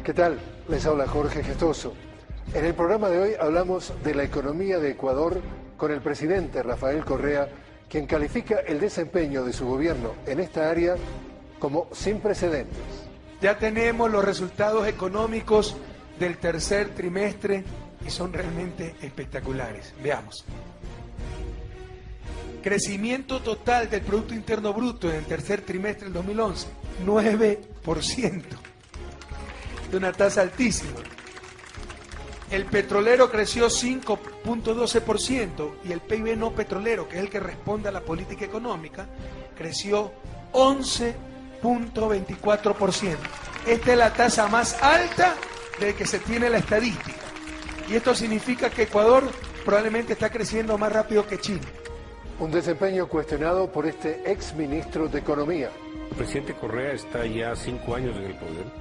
¿Qué tal? Les habla Jorge Gestoso. En el programa de hoy hablamos de la economía de Ecuador con el presidente Rafael Correa, quien califica el desempeño de su gobierno en esta área como sin precedentes. Ya tenemos los resultados económicos del tercer trimestre y son realmente espectaculares. Veamos. Crecimiento total del Producto Interno Bruto en el tercer trimestre del 2011, 9%. De una tasa altísima. El petrolero creció 5.12% y el PIB no petrolero, que es el que responde a la política económica, creció 11.24%. Esta es la tasa más alta de que se tiene la estadística. Y esto significa que Ecuador probablemente está creciendo más rápido que China. Un desempeño cuestionado por este ex ministro de Economía. El presidente Correa está ya 5 años en el poder.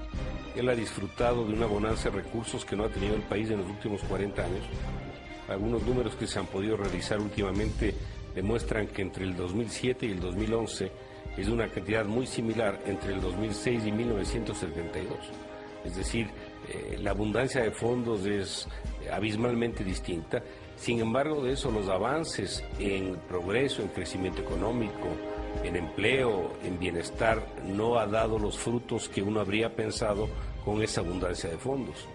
Él ha disfrutado de una bonanza de recursos que no ha tenido el país en los últimos 40 años. Algunos números que se han podido realizar últimamente demuestran que entre el 2007 y el 2011 es una cantidad muy similar entre el 2006 y 1972. Es decir, la abundancia de fondos es abismalmente distinta. Sin embargo, de eso, los avances en progreso, en crecimiento económico, en empleo, en bienestar, no ha dado los frutos que uno habría pensado con esa abundancia de fondos.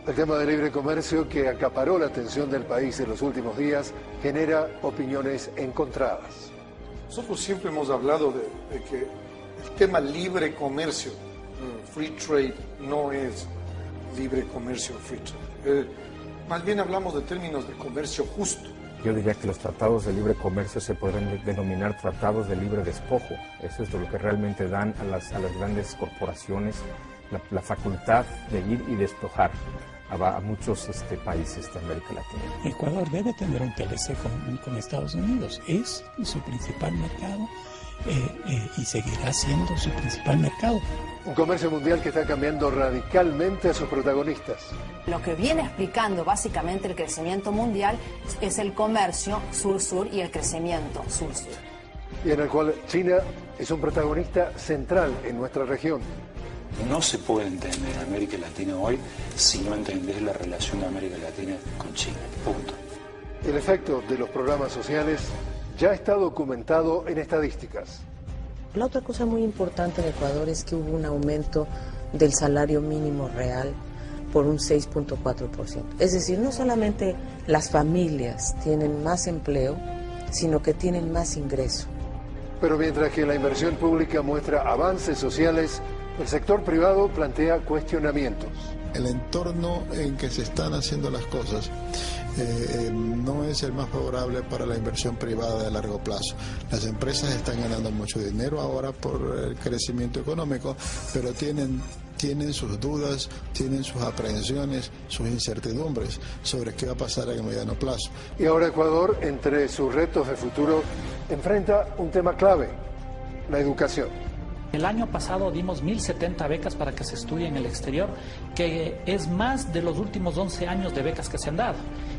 El tema del libre comercio, que acaparó la atención del país en los últimos días, genera opiniones encontradas. Nosotros siempre hemos hablado de que el tema libre comercio, free trade, no es libre comercio, free trade. Más bien hablamos de términos de comercio justo. Yo diría que los tratados de libre comercio se podrían denominar tratados de libre despojo. Eso es lo que realmente dan a las grandes corporaciones la facultad de ir y despojar a muchos países de América Latina. Ecuador debe tener un TLC con Estados Unidos. Es su principal mercado y seguirá siendo su principal mercado. Un comercio mundial que está cambiando radicalmente a sus protagonistas. Lo que viene explicando básicamente el crecimiento mundial es el comercio sur-sur y el crecimiento sur-sur. Y en el cual China es un protagonista central en nuestra región. No se puede entender América Latina hoy si no entendés la relación de América Latina con China. Punto. El efecto de los programas sociales ya está documentado en estadísticas. La otra cosa muy importante en Ecuador es que hubo un aumento del salario mínimo real por un 6.4%. Es decir, no solamente las familias tienen más empleo, sino que tienen más ingreso. Pero mientras que la inversión pública muestra avances sociales, el sector privado plantea cuestionamientos. El entorno en que se están haciendo las cosas no es el más favorable para la inversión privada de largo plazo. Las empresas están ganando mucho dinero ahora por el crecimiento económico, pero tienen sus dudas, tienen sus aprehensiones, sus incertidumbres sobre qué va a pasar en el mediano plazo. Y ahora Ecuador, entre sus retos de futuro, enfrenta un tema clave: la educación. El año pasado dimos 1.070 becas para que se estudie en el exterior, que es más de los últimos 11 años de becas que se han dado.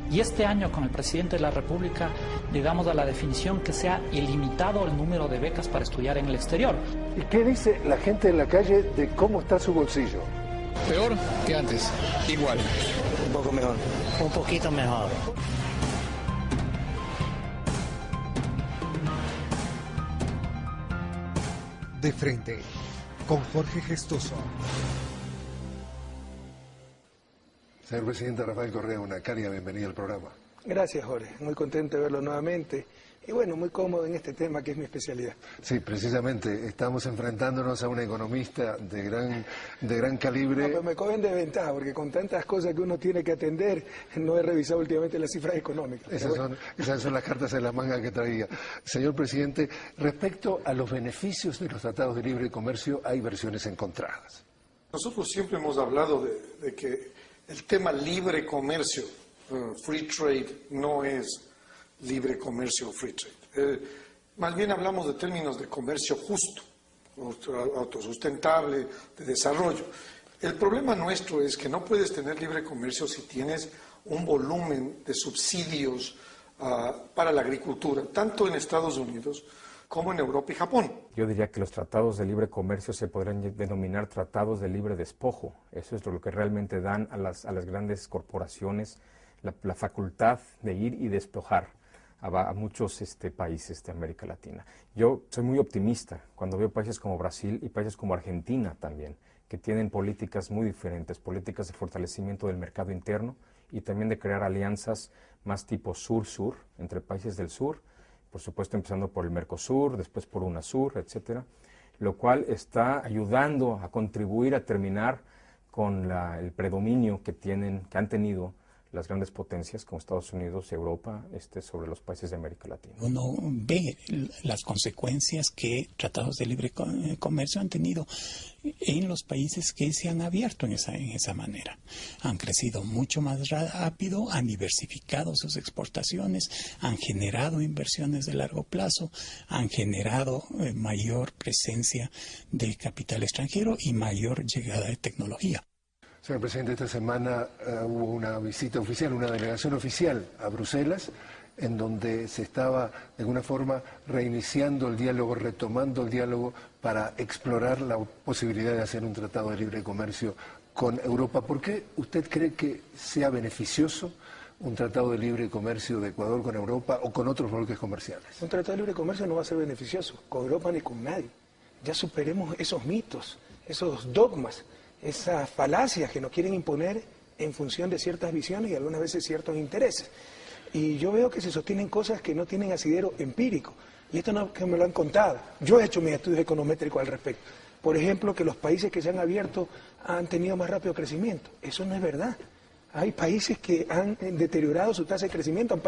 Y este año, con el presidente de la República, llegamos a la definición que se ha ilimitado el número de becas para estudiar en el exterior. ¿Y qué dice la gente en la calle de cómo está su bolsillo? Peor que antes, igual. Un poco mejor. Un poquito mejor. De frente, con Jorge Gestoso. Señor presidente Rafael Correa, una cálida bienvenida al programa. Gracias, Jorge. Muy contento de verlo nuevamente. Y bueno, muy cómodo en este tema que es mi especialidad. Sí, precisamente, estamos enfrentándonos a una economista de gran calibre. No, pero me cogen de ventaja, porque con tantas cosas que uno tiene que atender, no he revisado últimamente las cifras económicas. Esas son las cartas en la manga que traía. Señor presidente, respecto a los beneficios de los tratados de libre comercio, hay versiones encontradas. Nosotros siempre hemos hablado de que el tema libre comercio, free trade, no es libre comercio o free trade. Más bien hablamos de términos de comercio justo, autosustentable, de desarrollo. El problema nuestro es que no puedes tener libre comercio si tienes un volumen de subsidios para la agricultura, tanto en Estados Unidos como en Europa y Japón. Yo diría que los tratados de libre comercio se podrían denominar tratados de libre despojo. Eso es lo que realmente dan a las grandes corporaciones la facultad de ir y despojar a muchos países de América Latina. Yo soy muy optimista cuando veo países como Brasil y países como Argentina también, que tienen políticas muy diferentes, políticas de fortalecimiento del mercado interno y también de crear alianzas más tipo sur-sur, entre países del sur, por supuesto empezando por el Mercosur, después por UNASUR, etcétera, lo cual está ayudando a contribuir a terminar con el predominio que han tenido las grandes potencias como Estados Unidos y Europa sobre los países de América Latina. Uno ve las consecuencias que tratados de libre comercio han tenido en los países que se han abierto en esa manera. Han crecido mucho más rápido, han diversificado sus exportaciones, han generado inversiones de largo plazo, han generado mayor presencia del capital extranjero y mayor llegada de tecnología. Señor presidente, esta semana hubo una visita oficial, una delegación oficial a Bruselas, en donde se estaba de alguna forma reiniciando el diálogo, retomando el diálogo para explorar la posibilidad de hacer un tratado de libre comercio con Europa. ¿Por qué usted cree que sea beneficioso un tratado de libre comercio de Ecuador con Europa o con otros bloques comerciales? Un tratado de libre comercio no va a ser beneficioso con Europa ni con nadie. Ya superemos esos mitos, esos dogmas, esas falacias que nos quieren imponer en función de ciertas visiones y algunas veces ciertos intereses. Y yo veo que se sostienen cosas que no tienen asidero empírico. Y esto no es que me lo han contado. Yo he hecho mis estudios econométricos al respecto. Por ejemplo, que los países que se han abierto han tenido más rápido crecimiento. Eso no es verdad. Hay países que han deteriorado su tasa de crecimiento. Hay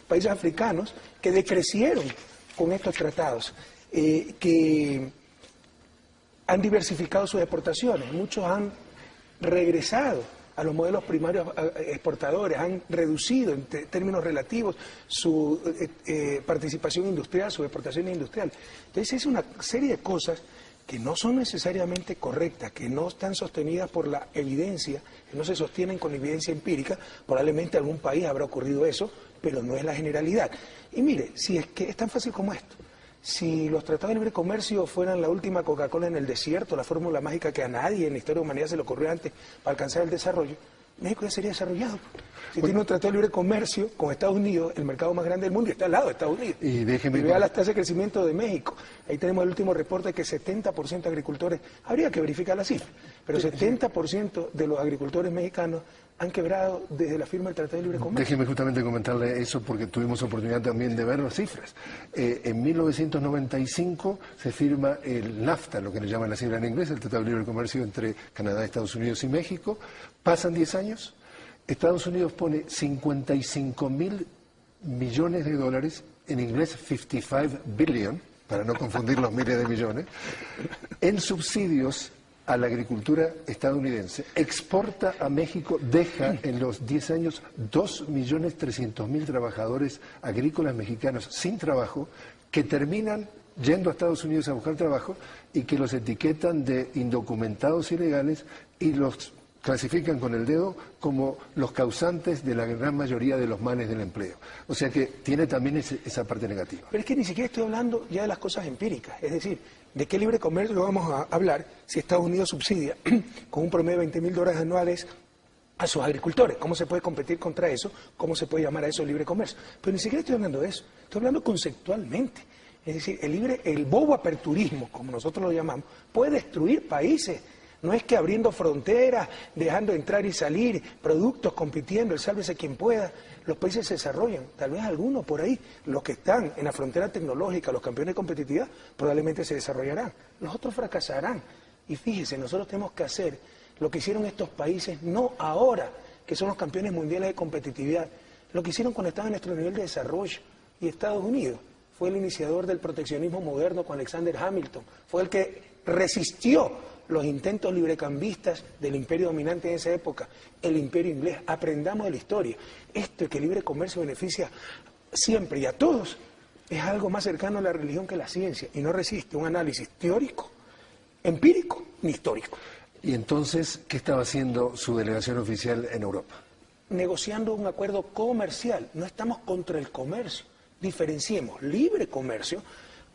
países africanos que decrecieron con estos tratados, que han diversificado sus exportaciones, muchos han regresado a los modelos primarios exportadores, han reducido en términos relativos su participación industrial, su exportación industrial. Entonces es una serie de cosas que no son necesariamente correctas, que no están sostenidas por la evidencia, que no se sostienen con evidencia empírica. Probablemente en algún país habrá ocurrido eso, pero no es la generalidad. Y mire, si es que es tan fácil como esto. Si los tratados de libre comercio fueran la última Coca-Cola en el desierto, la fórmula mágica que a nadie en la historia de la humanidad se le ocurrió antes para alcanzar el desarrollo, México ya sería desarrollado. Si tiene un tratado de libre comercio con Estados Unidos, el mercado más grande del mundo, y está al lado de Estados Unidos. Y vea las tasas de crecimiento de México. Ahí tenemos el último reporte que 70% de agricultores, habría que verificar la cifra, pero 70% de los agricultores mexicanos han quebrado desde la firma del Tratado de Libre Comercio. Déjeme justamente comentarle eso porque tuvimos oportunidad también de ver las cifras. En 1995 se firma el NAFTA, lo que le llaman la sigla en inglés, el Tratado de Libre Comercio entre Canadá, Estados Unidos y México. Pasan 10 años, Estados Unidos pone 55.000 millones de dólares, en inglés 55 billion, para no confundir los miles de millones, en subsidios a la agricultura estadounidense, exporta a México, deja en los 10 años 2.300.000 trabajadores agrícolas mexicanos sin trabajo, que terminan yendo a Estados Unidos a buscar trabajo y que los etiquetan de indocumentados ilegales y los clasifican con el dedo como los causantes de la gran mayoría de los males del empleo. O sea que tiene también esa parte negativa. Pero es que ni siquiera estoy hablando ya de las cosas empíricas, es decir, ¿de qué libre comercio vamos a hablar si Estados Unidos subsidia con un promedio de $20.000 anuales a sus agricultores? ¿Cómo se puede competir contra eso? ¿Cómo se puede llamar a eso libre comercio? Pero ni siquiera estoy hablando de eso, estoy hablando conceptualmente. Es decir, el bobo aperturismo, como nosotros lo llamamos, puede destruir países. No es que abriendo fronteras, dejando entrar y salir, productos compitiendo, el sálvese quien pueda, los países se desarrollan. Tal vez algunos por ahí, los que están en la frontera tecnológica, los campeones de competitividad, probablemente se desarrollarán. Los otros fracasarán. Y fíjese, nosotros tenemos que hacer lo que hicieron estos países, no ahora, que son los campeones mundiales de competitividad, lo que hicieron cuando estaban en nuestro nivel de desarrollo. Y Estados Unidos fue el iniciador del proteccionismo moderno con Alexander Hamilton, fue el que resistió los intentos librecambistas del imperio dominante en esa época, el imperio inglés. Aprendamos de la historia. Esto, que el libre comercio beneficia siempre y a todos, es algo más cercano a la religión que la ciencia y no resiste un análisis teórico, empírico ni histórico. ¿Y entonces qué estaba haciendo su delegación oficial en Europa? Negociando un acuerdo comercial. No estamos contra el comercio. Diferenciemos libre comercio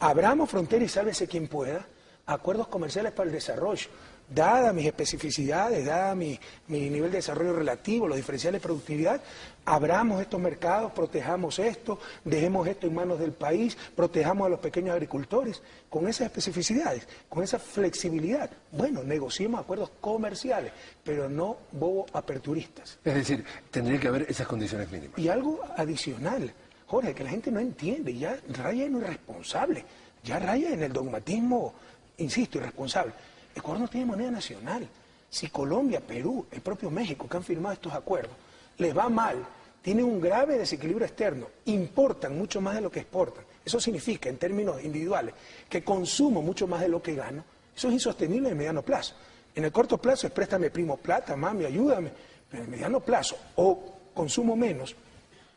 Abramos fronteras y sálvese quien pueda, acuerdos comerciales para el desarrollo. Dada mis especificidades, dada mi nivel de desarrollo relativo, los diferenciales de productividad, abramos estos mercados, protejamos esto, dejemos esto en manos del país, protejamos a los pequeños agricultores, con esas especificidades, con esa flexibilidad. Bueno, negociemos acuerdos comerciales, pero no bobo-aperturistas. Es decir, tendría que haber esas condiciones mínimas. Y algo adicional, Jorge, que la gente no entiende, ya raya en lo irresponsable, ya raya en el dogmatismo, insisto, irresponsable. Ecuador no tiene moneda nacional. Si Colombia, Perú, el propio México, que han firmado estos acuerdos, les va mal, tienen un grave desequilibrio externo, importan mucho más de lo que exportan. Eso significa, en términos individuales, que consumo mucho más de lo que gano. Eso es insostenible en el mediano plazo. En el corto plazo es préstame, primo, plata, mami, ayúdame. Pero en el mediano plazo, o consumo menos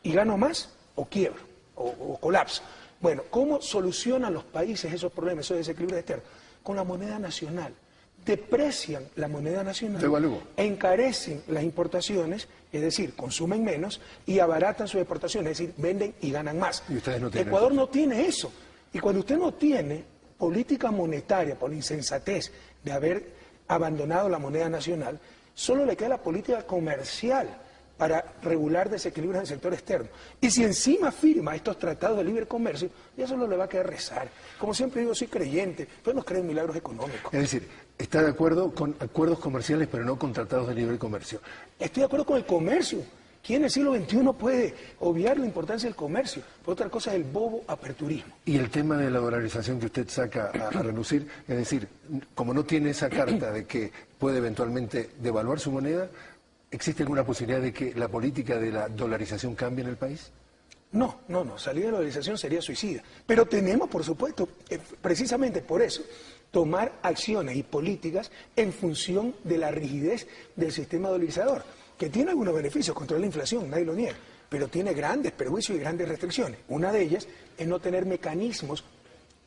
y gano más, o quiebro, o colapso. Bueno, ¿cómo solucionan los países esos problemas, esos desequilibrios externos? Con la moneda nacional. Deprecian la moneda nacional, encarecen las importaciones, es decir, consumen menos y abaratan sus exportaciones, es decir, venden y ganan más. ¿Y ustedes no tienen Ecuador eso? no tiene eso. Y cuando usted no tiene política monetaria por la insensatez de haber abandonado la moneda nacional, solo le queda la política comercial para regular desequilibrios en el sector externo. Y si encima firma estos tratados de libre comercio, ya solo le va a quedar rezar. Como siempre digo, soy creyente, pero no creo en milagros económicos. Es decir, está de acuerdo con acuerdos comerciales, pero no con tratados de libre comercio. Estoy de acuerdo con el comercio. ¿Quién en el siglo XXI puede obviar la importancia del comercio? Por otra cosa es el bobo aperturismo. Y el tema de la dolarización que usted saca a relucir, es decir, como no tiene esa carta de que puede eventualmente devaluar su moneda, ¿existe alguna posibilidad de que la política de la dolarización cambie en el país? No, salir de la dolarización sería suicida. Pero tenemos, por supuesto, precisamente por eso, tomar acciones y políticas en función de la rigidez del sistema dolarizador, que tiene algunos beneficios, controla la inflación, nadie lo niega, pero tiene grandes perjuicios y grandes restricciones. Una de ellas es no tener mecanismos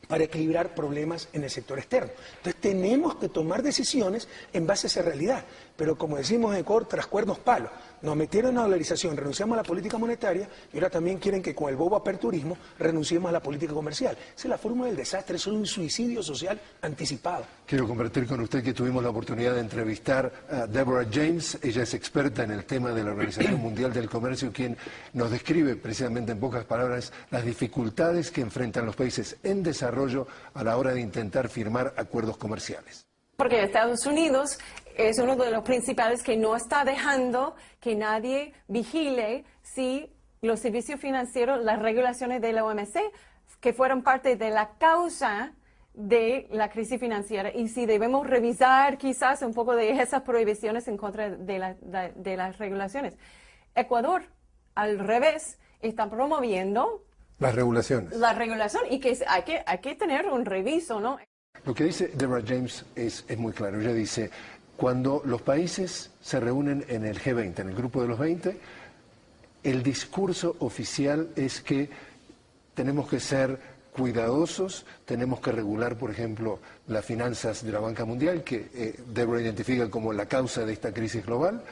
para equilibrar problemas en el sector externo. Entonces tenemos que tomar decisiones en base a esa realidad. Pero como decimos en Ecuador, tras cuernos palos. Nos metieron a la dolarización, renunciamos a la política monetaria y ahora también quieren que con el bobo aperturismo renunciemos a la política comercial. Esa es la fórmula del desastre, es un suicidio social anticipado. Quiero compartir con usted que tuvimos la oportunidad de entrevistar a Deborah James. Ella es experta en el tema de la Organización Mundial del Comercio, quien nos describe precisamente en pocas palabras las dificultades que enfrentan los países en desarrollo a la hora de intentar firmar acuerdos comerciales. Porque Estados Unidos es uno de los principales que no está dejando que nadie vigile si los servicios financieros, las regulaciones de la OMC, que fueron parte de la causa de la crisis financiera, y si debemos revisar quizás un poco de esas prohibiciones en contra de las regulaciones. Ecuador, al revés, está promoviendo las regulaciones. La regulación, y que hay que tener un reviso, ¿no? Lo que dice Deborah James es muy claro. Ella dice, cuando los países se reúnen en el G20, en el grupo de los 20, el discurso oficial es que tenemos que ser cuidadosos, tenemos que regular, por ejemplo, las finanzas de la banca mundial, que Deborah identifica como la causa de esta crisis global,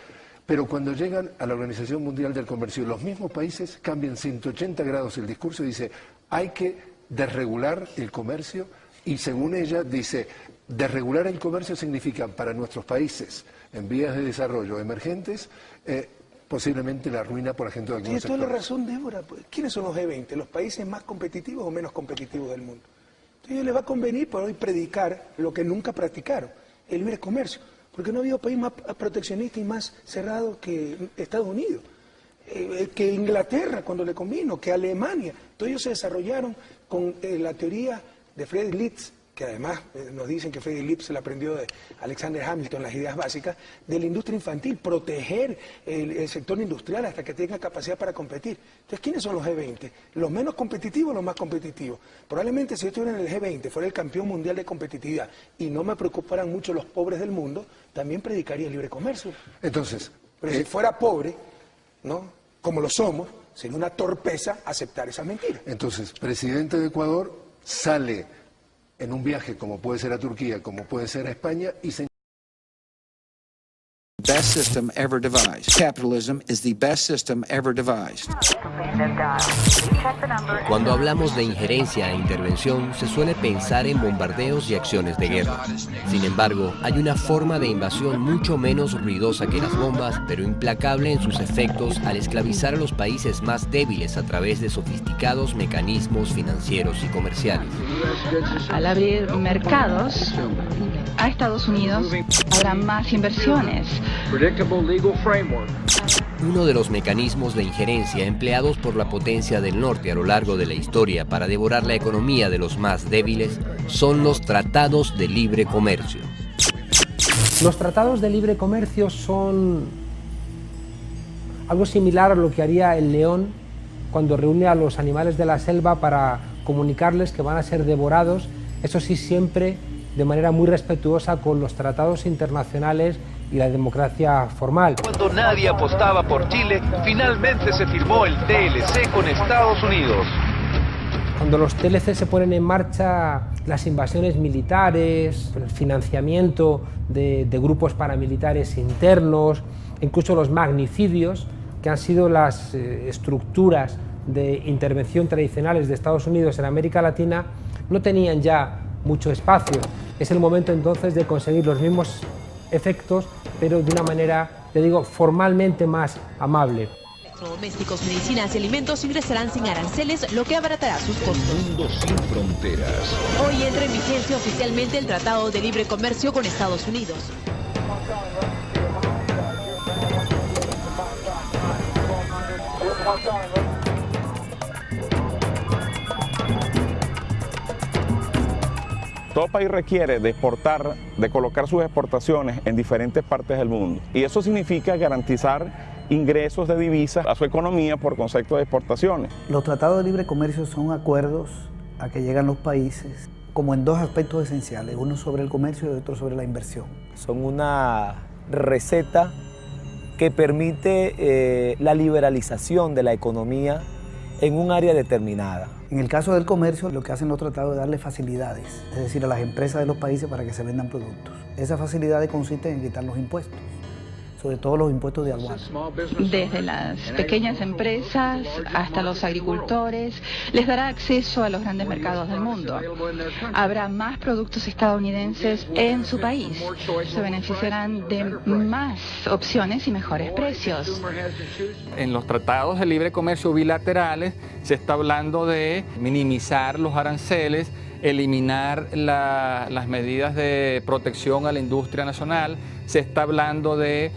pero cuando llegan a la Organización Mundial del Comercio, los mismos países cambian 180 grados el discurso y dice, hay que desregular el comercio. Y según ella, dice, desregular el comercio significa para nuestros países en vías de desarrollo emergentes, posiblemente la ruina, por ejemplo, de algunos sectores. Tiene toda la razón, Débora. ¿Quiénes son los G20? ¿Los países más competitivos o menos competitivos del mundo? Entonces les va a convenir por hoy predicar lo que nunca practicaron, el libre comercio. Porque no ha habido país más proteccionista y más cerrado que Estados Unidos, que Inglaterra cuando le convino, que Alemania. Todos ellos se desarrollaron con la teoría de Friedrich List, que además nos dicen que Friedrich List se la aprendió de Alexander Hamilton, las ideas básicas de la industria infantil, proteger el sector industrial hasta que tenga capacidad para competir. Entonces, ¿quiénes son los G20? ¿Los menos competitivos o los más competitivos? Probablemente si yo estuviera en el G20, fuera el campeón mundial de competitividad y no me preocuparan mucho los pobres del mundo, también predicaría el libre comercio. Entonces, pero si fuera pobre, ¿no?, como lo somos, sería una torpeza aceptar esa mentira. Entonces, presidente de Ecuador sale en un viaje como puede ser a Turquía, como puede ser a España, y se Best system ever devised. Capitalism is the best system ever devised. Cuando hablamos de injerencia e intervención, se suele pensar en bombardeos y acciones de guerra. Sin embargo, hay una forma de invasión mucho menos ruidosa que las bombas, pero implacable en sus efectos al esclavizar a los países más débiles a través de sofisticados mecanismos financieros y comerciales. Al abrir mercados a Estados Unidos, habrá más inversiones. Uno de los mecanismos de injerencia empleados por la potencia del norte a lo largo de la historia para devorar la economía de los más débiles son los tratados de libre comercio. Los tratados de libre comercio son algo similar a lo que haría el león cuando reúne a los animales de la selva para comunicarles que van a ser devorados, eso sí, siempre de manera muy respetuosa con los tratados internacionales y la democracia formal. Cuando nadie apostaba por Chile, finalmente se firmó el TLC con Estados Unidos. Cuando los TLC se ponen en marcha, las invasiones militares, el financiamiento de grupos paramilitares internos, incluso los magnicidios, que han sido las estructuras de intervención tradicionales de Estados Unidos en América Latina, no tenían ya mucho espacio. Es el momento entonces de conseguir los mismos efectos, pero de una manera, te digo, formalmente más amable. Electrodomésticos, medicinas y alimentos ingresarán sin aranceles, lo que abaratará sus costos. Mundo sin fronteras. Hoy entra en vigencia oficialmente el Tratado de Libre Comercio con Estados Unidos. Todo país requiere de exportar, de colocar sus exportaciones en diferentes partes del mundo. Y eso significa garantizar ingresos de divisas a su economía por concepto de exportaciones. Los tratados de libre comercio son acuerdos a que llegan los países como en dos aspectos esenciales, uno sobre el comercio y otro sobre la inversión. Son una receta que permite la liberalización de la economía en un área determinada. En el caso del comercio, lo que hacen los tratados es darle facilidades, es decir, a las empresas de los países para que se vendan productos. Esas facilidades consisten en quitar los impuestos, sobre todo los impuestos de aduana. Desde las pequeñas empresas hasta los agricultores, les dará acceso a los grandes mercados del mundo. Habrá más productos estadounidenses en su país. Se beneficiarán de más opciones y mejores precios. En los tratados de libre comercio bilaterales se está hablando de minimizar los aranceles, eliminar las medidas de protección a la industria nacional, se está hablando de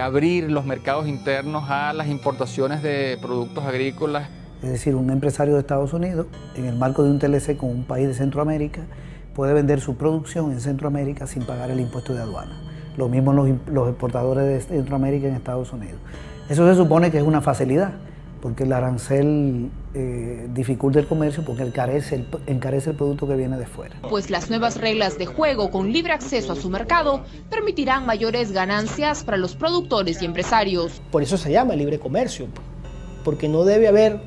abrir los mercados internos a las importaciones de productos agrícolas. Es decir, un empresario de Estados Unidos, en el marco de un TLC con un país de Centroamérica, puede vender su producción en Centroamérica sin pagar el impuesto de aduana. Lo mismo los exportadores de Centroamérica en Estados Unidos. Eso se supone que es una facilidad, porque el arancel dificulta el comercio porque encarece el producto que viene de fuera. Pues las nuevas reglas de juego con libre acceso a su mercado permitirán mayores ganancias para los productores y empresarios. Por eso se llama libre comercio, porque no debe haber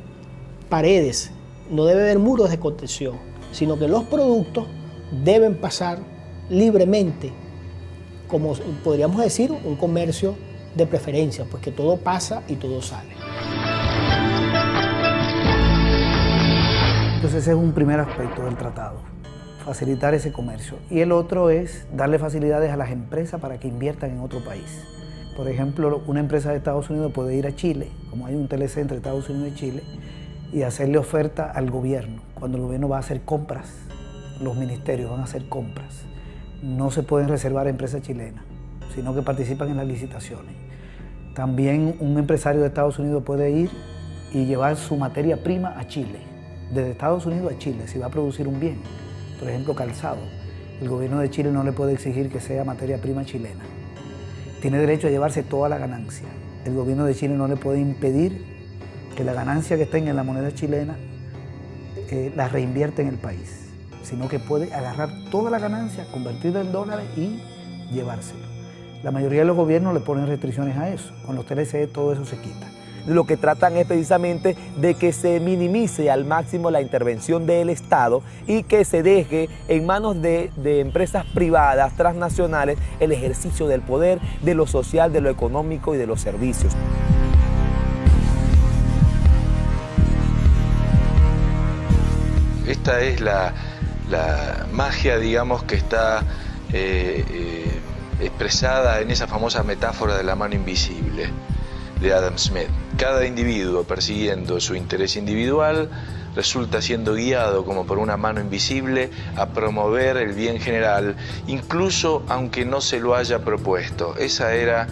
paredes, no debe haber muros de contención, sino que los productos deben pasar libremente, como podríamos decir, un comercio de preferencia, pues que todo pasa y todo sale. Entonces ese es un primer aspecto del tratado, facilitar ese comercio. Y el otro es darle facilidades a las empresas para que inviertan en otro país. Por ejemplo, una empresa de Estados Unidos puede ir a Chile, como hay un TLC entre Estados Unidos y Chile, y hacerle oferta al gobierno. Cuando el gobierno va a hacer compras, los ministerios van a hacer compras. No se pueden reservar a empresas chilenas, sino que participan en las licitaciones. También un empresario de Estados Unidos puede ir y llevar su materia prima a Chile. Desde Estados Unidos a Chile, si va a producir un bien, por ejemplo calzado, el gobierno de Chile no le puede exigir que sea materia prima chilena. Tiene derecho a llevarse toda la ganancia. El gobierno de Chile no le puede impedir que la ganancia que tenga en la moneda chilena la reinvierte en el país, sino que puede agarrar toda la ganancia, convertirla en dólares y llevárselo. La mayoría de los gobiernos le ponen restricciones a eso. Con los TLC todo eso se quita. lo que tratan es precisamente de que se minimice al máximo la intervención del Estado y que se deje en manos de empresas privadas, transnacionales, el ejercicio del poder, de lo social, de lo económico y de los servicios. Esta es la magia, digamos, que está expresada en esa famosa metáfora de la mano invisible de Adam Smith. Cada individuo persiguiendo su interés individual resulta siendo guiado como por una mano invisible a promover el bien general, incluso aunque no se lo haya propuesto. Esa era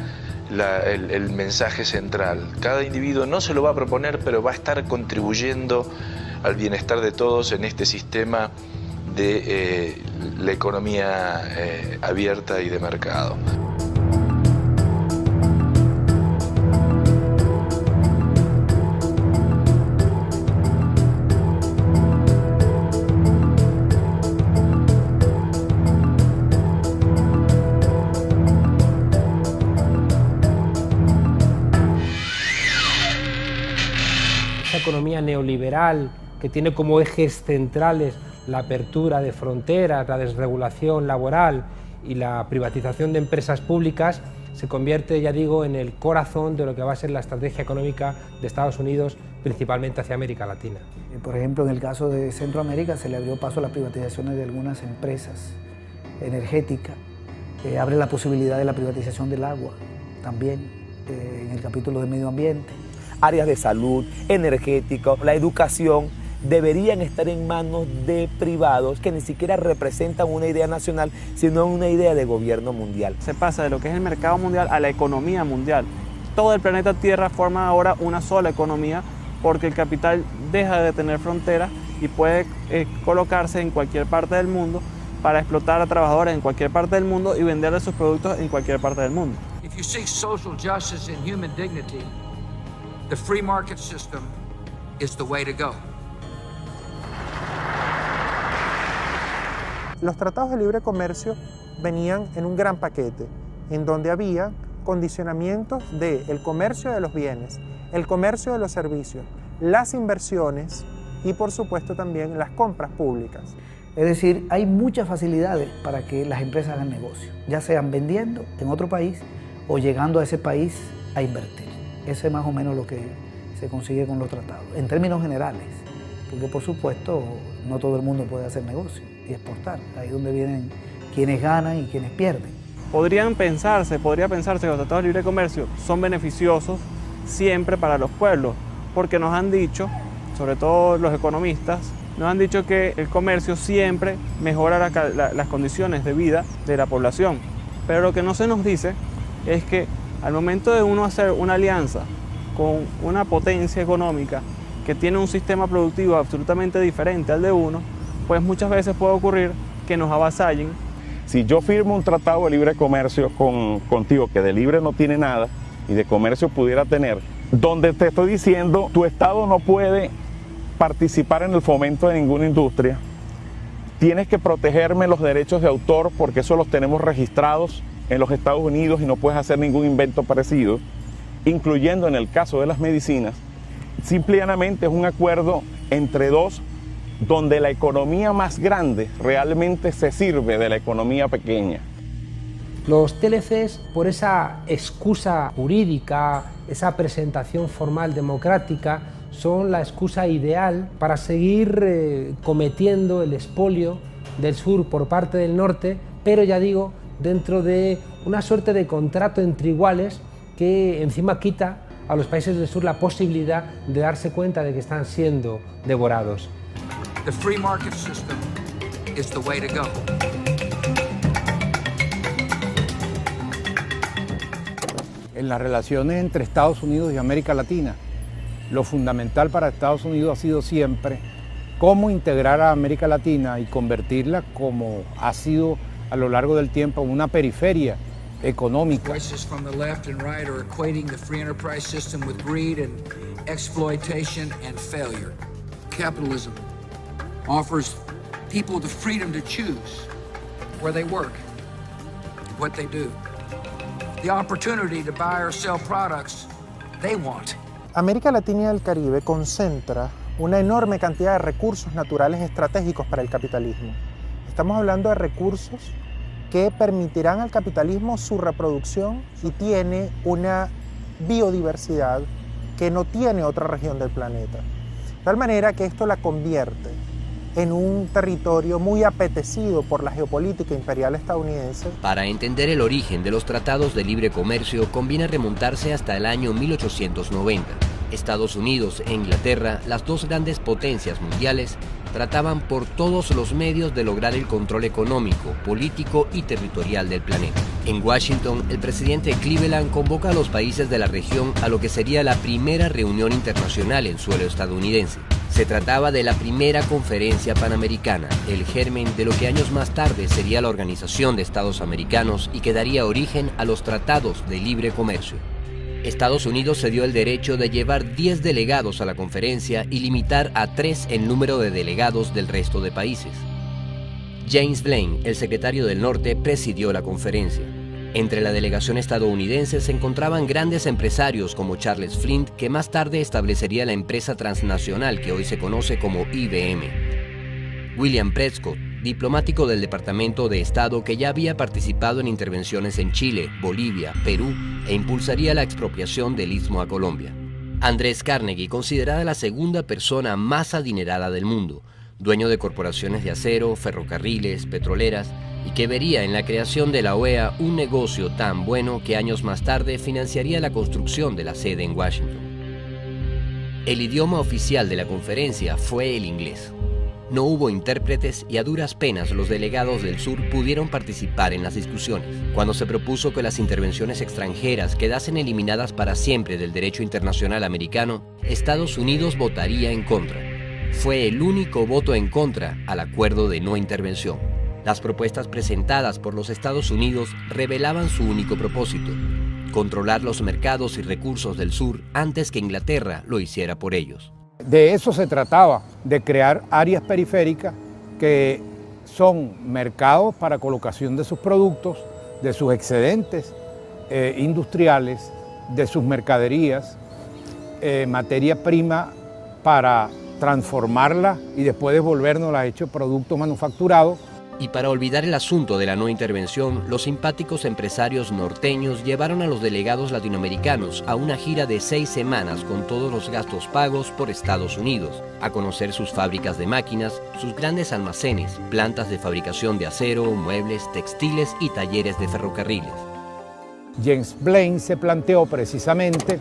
el mensaje central. Cada individuo no se lo va a proponer, pero va a estar contribuyendo al bienestar de todos en este sistema de la economía abierta y de mercado. Esa economía neoliberal que tiene como ejes centrales la apertura de fronteras, la desregulación laboral y la privatización de empresas públicas, se convierte, ya digo, en el corazón de lo que va a ser la estrategia económica de Estados Unidos, principalmente hacia América Latina. Por ejemplo, en el caso de Centroamérica se le abrió paso a las privatizaciones de algunas empresas energéticas, abre la posibilidad de la privatización del agua también, en el capítulo de medio ambiente. Áreas de salud, energético, la educación, deberían estar en manos de privados que ni siquiera representan una idea nacional, sino una idea de gobierno mundial. Se pasa de lo que es el mercado mundial a la economía mundial. Todo el planeta Tierra forma ahora una sola economía porque el capital deja de tener fronteras y puede colocarse en cualquier parte del mundo para explotar a trabajadores en cualquier parte del mundo y venderle sus productos en cualquier parte del mundo. If you seek social justice and human dignity, the free market system is the way to go. Los tratados de libre comercio venían en un gran paquete, en donde había condicionamientos del comercio de los bienes, el comercio de los servicios, las inversiones y, por supuesto, también las compras públicas. Es decir, hay muchas facilidades para que las empresas hagan negocio, ya sean vendiendo en otro país o llegando a ese país a invertir. Ese es más o menos lo que se consigue con los tratados, en términos generales, porque por supuesto no todo el mundo puede hacer negocio y exportar. Ahí es donde vienen quienes ganan y quienes pierden. Podría pensarse que los tratados de libre comercio son beneficiosos siempre para los pueblos, porque nos han dicho, sobre todo los economistas, nos han dicho que el comercio siempre mejora las condiciones de vida de la población. Pero lo que no se nos dice es que al momento de uno hacer una alianza con una potencia económica que tiene un sistema productivo absolutamente diferente al de uno, pues muchas veces puede ocurrir que nos avasallen. Si yo firmo un tratado de libre comercio contigo, que de libre no tiene nada y de comercio pudiera tener, donde te estoy diciendo tu Estado no puede participar en el fomento de ninguna industria, tienes que protegerme los derechos de autor porque eso los tenemos registrados en los Estados Unidos y no puedes hacer ningún invento parecido, incluyendo en el caso de las medicinas. Simplemente es un acuerdo entre dos donde la economía más grande realmente se sirve de la economía pequeña. Los TLCs, por esa excusa jurídica, esa presentación formal democrática, son la excusa ideal para seguir cometiendo el expolio del sur por parte del norte, pero ya digo, dentro de una suerte de contrato entre iguales que encima quita a los países del sur la posibilidad de darse cuenta de que están siendo devorados. The free market system is the way to go. En las relaciones entre Estados Unidos y América Latina, lo fundamental para Estados Unidos ha sido siempre cómo integrar a América Latina y convertirla, como ha sido a lo largo del tiempo, en una periferia económica. Voices from the left and right are equating the free enterprise system with greed and exploitation and failure. Capitalism offers people the freedom to choose where they work, what they do, the opportunity to buy or sell products they want. América Latina y el Caribe concentra una enorme cantidad de recursos naturales estratégicos para el capitalismo. Estamos hablando de recursos que permitirán al capitalismo su reproducción y tiene una biodiversidad que no tiene otra región del planeta. De tal manera que esto la convierte en un territorio muy apetecido por la geopolítica imperial estadounidense. Para entender el origen de los tratados de libre comercio conviene remontarse hasta el año 1890. Estados Unidos e Inglaterra, las dos grandes potencias mundiales, trataban por todos los medios de lograr el control económico, político y territorial del planeta. En Washington, el presidente Cleveland convoca a los países de la región a lo que sería la primera reunión internacional en suelo estadounidense. Se trataba de la primera conferencia panamericana, el germen de lo que años más tarde sería la Organización de Estados Americanos y que daría origen a los tratados de libre comercio. Estados Unidos se dio el derecho de llevar 10 delegados a la conferencia y limitar a 3 el número de delegados del resto de países. James Blaine, el secretario del Norte, presidió la conferencia. Entre la delegación estadounidense se encontraban grandes empresarios como Charles Flint, que más tarde establecería la empresa transnacional que hoy se conoce como IBM. William Prescott, diplomático del Departamento de Estado que ya había participado en intervenciones en Chile, Bolivia, Perú e impulsaría la expropiación del Istmo a Colombia. Andrés Carnegie, considerada la segunda persona más adinerada del mundo, dueño de corporaciones de acero, ferrocarriles, petroleras, y que vería en la creación de la OEA un negocio tan bueno que años más tarde financiaría la construcción de la sede en Washington. El idioma oficial de la conferencia fue el inglés. No hubo intérpretes y a duras penas los delegados del sur pudieron participar en las discusiones. Cuando se propuso que las intervenciones extranjeras quedasen eliminadas para siempre del derecho internacional americano, Estados Unidos votaría en contra. Fue el único voto en contra al acuerdo de no intervención. Las propuestas presentadas por los Estados Unidos revelaban su único propósito: controlar los mercados y recursos del sur antes que Inglaterra lo hiciera por ellos. De eso se trataba, de crear áreas periféricas que son mercados para colocación de sus productos, de sus excedentes industriales, de sus mercaderías, materia prima para transformarla y después devolvernosla hecho producto manufacturado. Y para olvidar el asunto de la no intervención, los simpáticos empresarios norteños llevaron a los delegados latinoamericanos a una gira de 6 semanas con todos los gastos pagos por Estados Unidos, a conocer sus fábricas de máquinas, sus grandes almacenes, plantas de fabricación de acero, muebles, textiles y talleres de ferrocarriles. James Blaine se planteó precisamente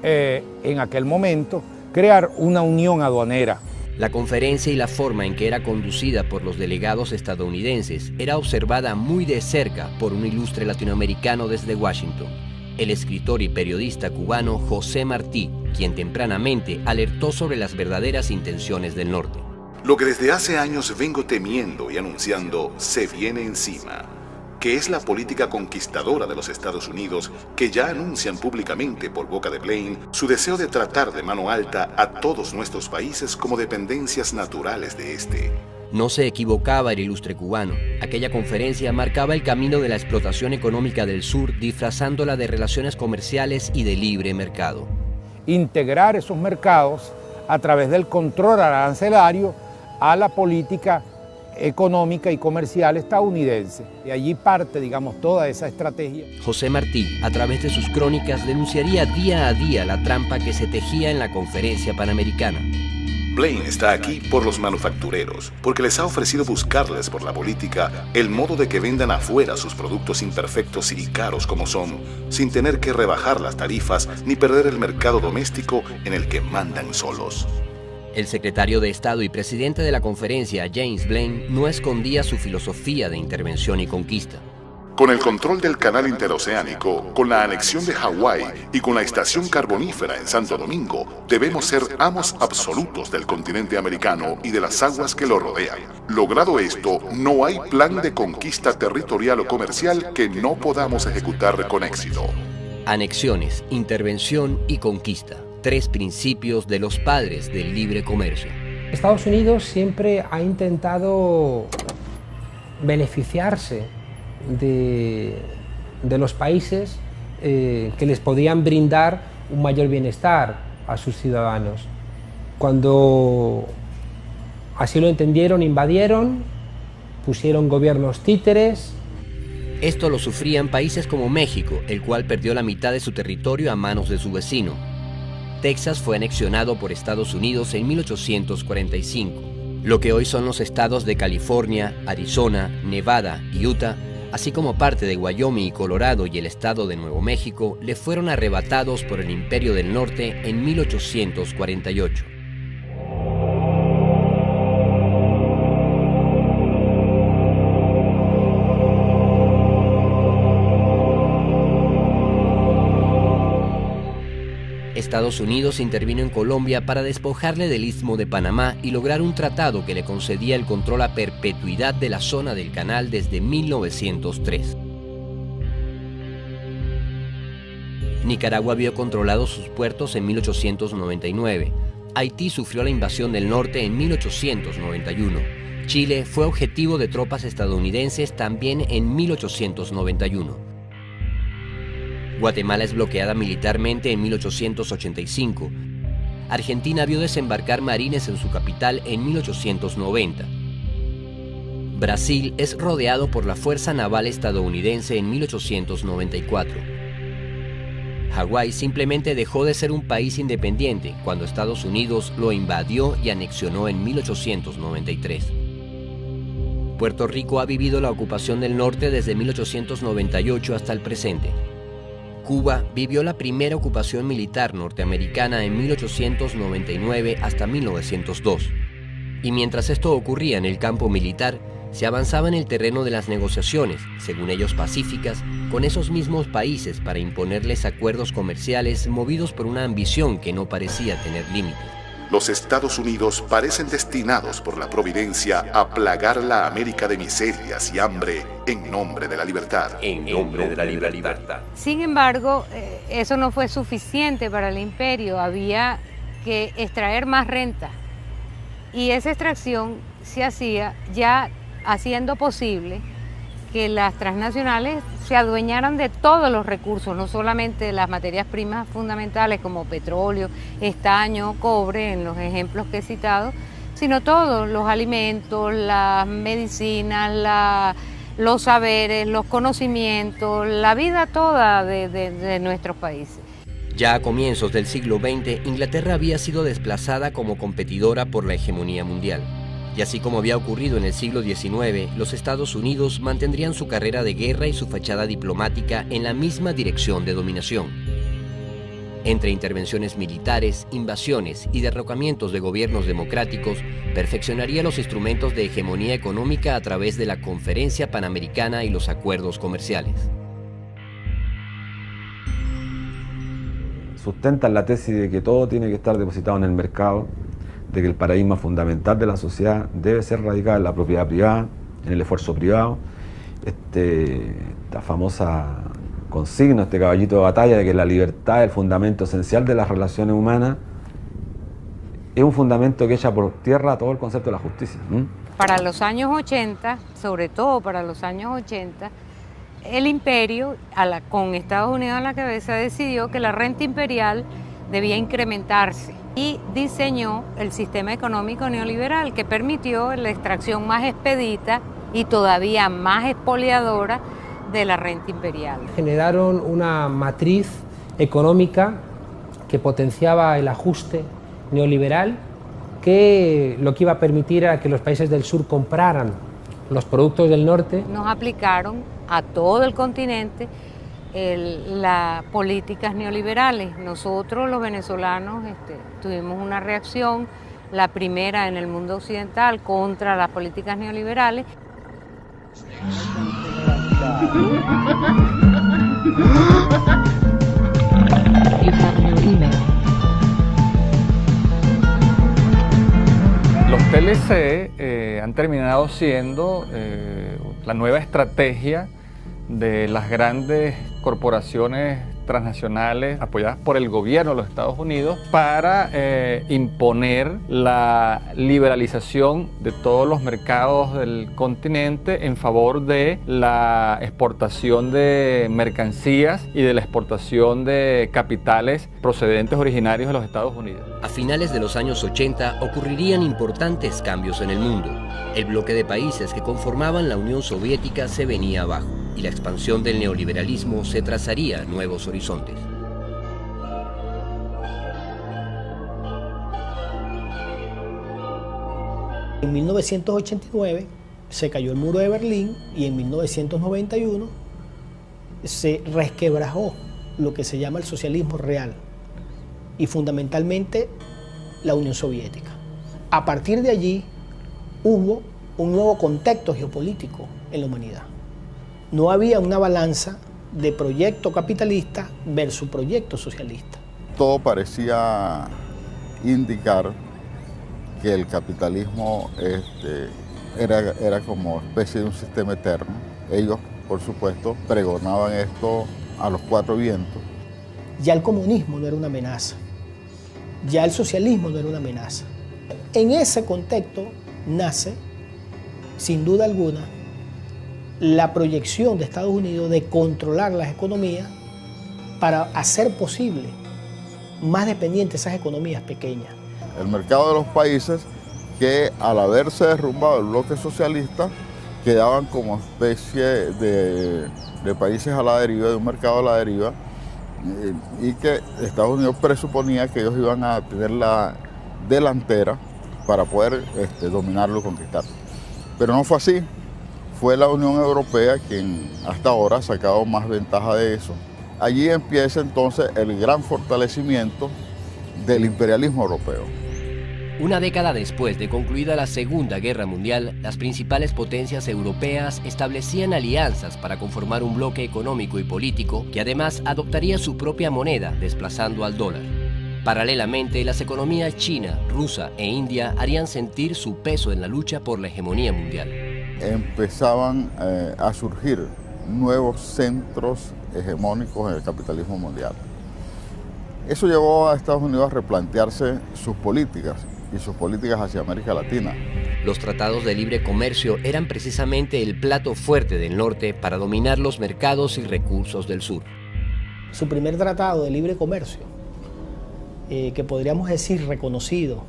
en aquel momento crear una unión aduanera. La conferencia y la forma en que era conducida por los delegados estadounidenses era observada muy de cerca por un ilustre latinoamericano desde Washington, el escritor y periodista cubano José Martí, quien tempranamente alertó sobre las verdaderas intenciones del norte. Lo que desde hace años vengo temiendo y anunciando se viene encima, que es la política conquistadora de los Estados Unidos, que ya anuncian públicamente por boca de Blaine su deseo de tratar de mano alta a todos nuestros países como dependencias naturales de este. No se equivocaba el ilustre cubano. Aquella conferencia marcaba el camino de la explotación económica del sur, disfrazándola de relaciones comerciales y de libre mercado. Integrar esos mercados a través del control arancelario a la política económica y comercial estadounidense. Y allí parte, digamos, toda esa estrategia. José Martí, a través de sus crónicas, denunciaría día a día la trampa que se tejía en la conferencia panamericana. Blaine está aquí por los manufactureros, porque les ha ofrecido buscarles por la política el modo de que vendan afuera sus productos imperfectos y caros como son, sin tener que rebajar las tarifas ni perder el mercado doméstico en el que mandan solos. El secretario de Estado y presidente de la conferencia, James Blaine, no escondía su filosofía de intervención y conquista. Con el control del canal interoceánico, con la anexión de Hawái y con la estación carbonífera en Santo Domingo, debemos ser amos absolutos del continente americano y de las aguas que lo rodean. Logrado esto, no hay plan de conquista territorial o comercial que no podamos ejecutar con éxito. Anexiones, intervención y conquista. 3 principios de los padres del libre comercio. Estados Unidos siempre ha intentado beneficiarse de los países que les podían brindar un mayor bienestar, a sus ciudadanos. Cuando así lo entendieron, invadieron, pusieron gobiernos títeres. Esto lo sufrían países como México, el cual perdió la mitad de su territorio a manos de su vecino. Texas fue anexionado por Estados Unidos en 1845. Lo que hoy son los estados de California, Arizona, Nevada y Utah, así como parte de Wyoming y Colorado y el estado de Nuevo México, le fueron arrebatados por el Imperio del Norte en 1848. Estados Unidos intervino en Colombia para despojarle del Istmo de Panamá y lograr un tratado que le concedía el control a perpetuidad de la zona del canal desde 1903. Nicaragua vio controlados sus puertos en 1899. Haití sufrió la invasión del norte en 1891. Chile fue objetivo de tropas estadounidenses también en 1891. Guatemala es bloqueada militarmente en 1885. Argentina vio desembarcar marines en su capital en 1890. Brasil es rodeado por la Fuerza Naval estadounidense en 1894. Hawái simplemente dejó de ser un país independiente cuando Estados Unidos lo invadió y anexionó en 1893. Puerto Rico ha vivido la ocupación del norte desde 1898 hasta el presente. Cuba vivió la primera ocupación militar norteamericana en 1899 hasta 1902. Y mientras esto ocurría en el campo militar, se avanzaba en el terreno de las negociaciones, según ellos pacíficas, con esos mismos países para imponerles acuerdos comerciales movidos por una ambición que no parecía tener límites. Los Estados Unidos parecen destinados por la providencia a plagar la América de miserias y hambre en nombre de la libertad. En nombre de la libertad. Sin embargo, eso no fue suficiente para el imperio. Había que extraer más renta. Y esa extracción se hacía ya haciendo posible que las transnacionales se adueñaran de todos los recursos, no solamente de las materias primas fundamentales como petróleo, estaño, cobre, en los ejemplos que he citado, sino todos los alimentos, las medicinas, los saberes, los conocimientos, la vida toda de nuestros países. Ya a comienzos del siglo XX, Inglaterra había sido desplazada como competidora por la hegemonía mundial. Y así como había ocurrido en el siglo XIX, los Estados Unidos mantendrían su carrera de guerra y su fachada diplomática en la misma dirección de dominación. Entre intervenciones militares, invasiones y derrocamientos de gobiernos democráticos, perfeccionaría los instrumentos de hegemonía económica a través de la Conferencia Panamericana y los acuerdos comerciales. Sustentan la tesis de que todo tiene que estar depositado en el mercado, de que el paradigma fundamental de la sociedad debe ser radicado en la propiedad privada, en el esfuerzo privado. Esta famosa consigna, este caballito de batalla de que la libertad es el fundamento esencial de las relaciones humanas, es un fundamento que echa por tierra todo el concepto de la justicia. Para los años 80, sobre todo para los años 80, el imperio, con Estados Unidos a la cabeza, decidió que la renta imperial debía incrementarse y diseñó el sistema económico neoliberal que permitió la extracción más expedita y todavía más expoliadora de la renta imperial. Generaron una matriz económica que potenciaba el ajuste neoliberal, que lo que iba a permitir era que los países del sur compraran los productos del norte. Nos aplicaron a todo el continente las políticas neoliberales. Nosotros, los venezolanos, tuvimos una reacción, la primera en el mundo occidental, contra las políticas neoliberales. Los TLC han terminado siendo la nueva estrategia de las grandes corporaciones transnacionales apoyadas por el gobierno de los Estados Unidos para imponer la liberalización de todos los mercados del continente en favor de la exportación de mercancías y de la exportación de capitales procedentes originarios de los Estados Unidos. A finales de los años 80 ocurrirían importantes cambios en el mundo. El bloque de países que conformaban la Unión Soviética se venía abajo y la expansión del neoliberalismo se trazaría nuevos horizontes. En 1989 se cayó el muro de Berlín y en 1991 se resquebrajó lo que se llama el socialismo real y fundamentalmente la Unión Soviética. A partir de allí hubo un nuevo contexto geopolítico en la humanidad. No había una balanza de proyecto capitalista versus proyecto socialista. Todo parecía indicar que el capitalismo era como especie de un sistema eterno. Ellos, por supuesto, pregonaban esto a los cuatro vientos. Ya el comunismo no era una amenaza, ya el socialismo no era una amenaza. En ese contexto nace, sin duda alguna, la proyección de Estados Unidos de controlar las economías para hacer posible más dependientes esas economías pequeñas. El mercado de los países que, al haberse derrumbado el bloque socialista, quedaban como especie de países a la deriva, de un mercado a la deriva, y que Estados Unidos presuponía que ellos iban a tener la delantera para poder dominarlo y conquistarlo. Pero no fue así. Fue la Unión Europea quien hasta ahora ha sacado más ventaja de eso. Allí empieza entonces el gran fortalecimiento del imperialismo europeo. Una década después de concluida la Segunda Guerra Mundial, las principales potencias europeas establecían alianzas para conformar un bloque económico y político que además adoptaría su propia moneda, desplazando al dólar. Paralelamente, las economías china, rusa e india harían sentir su peso en la lucha por la hegemonía mundial. Empezaban a surgir nuevos centros hegemónicos en el capitalismo mundial. Eso llevó a Estados Unidos a replantearse sus políticas y sus políticas hacia América Latina. Los tratados de libre comercio eran precisamente el plato fuerte del norte para dominar los mercados y recursos del sur. Su primer tratado de libre comercio, que podríamos decir reconocido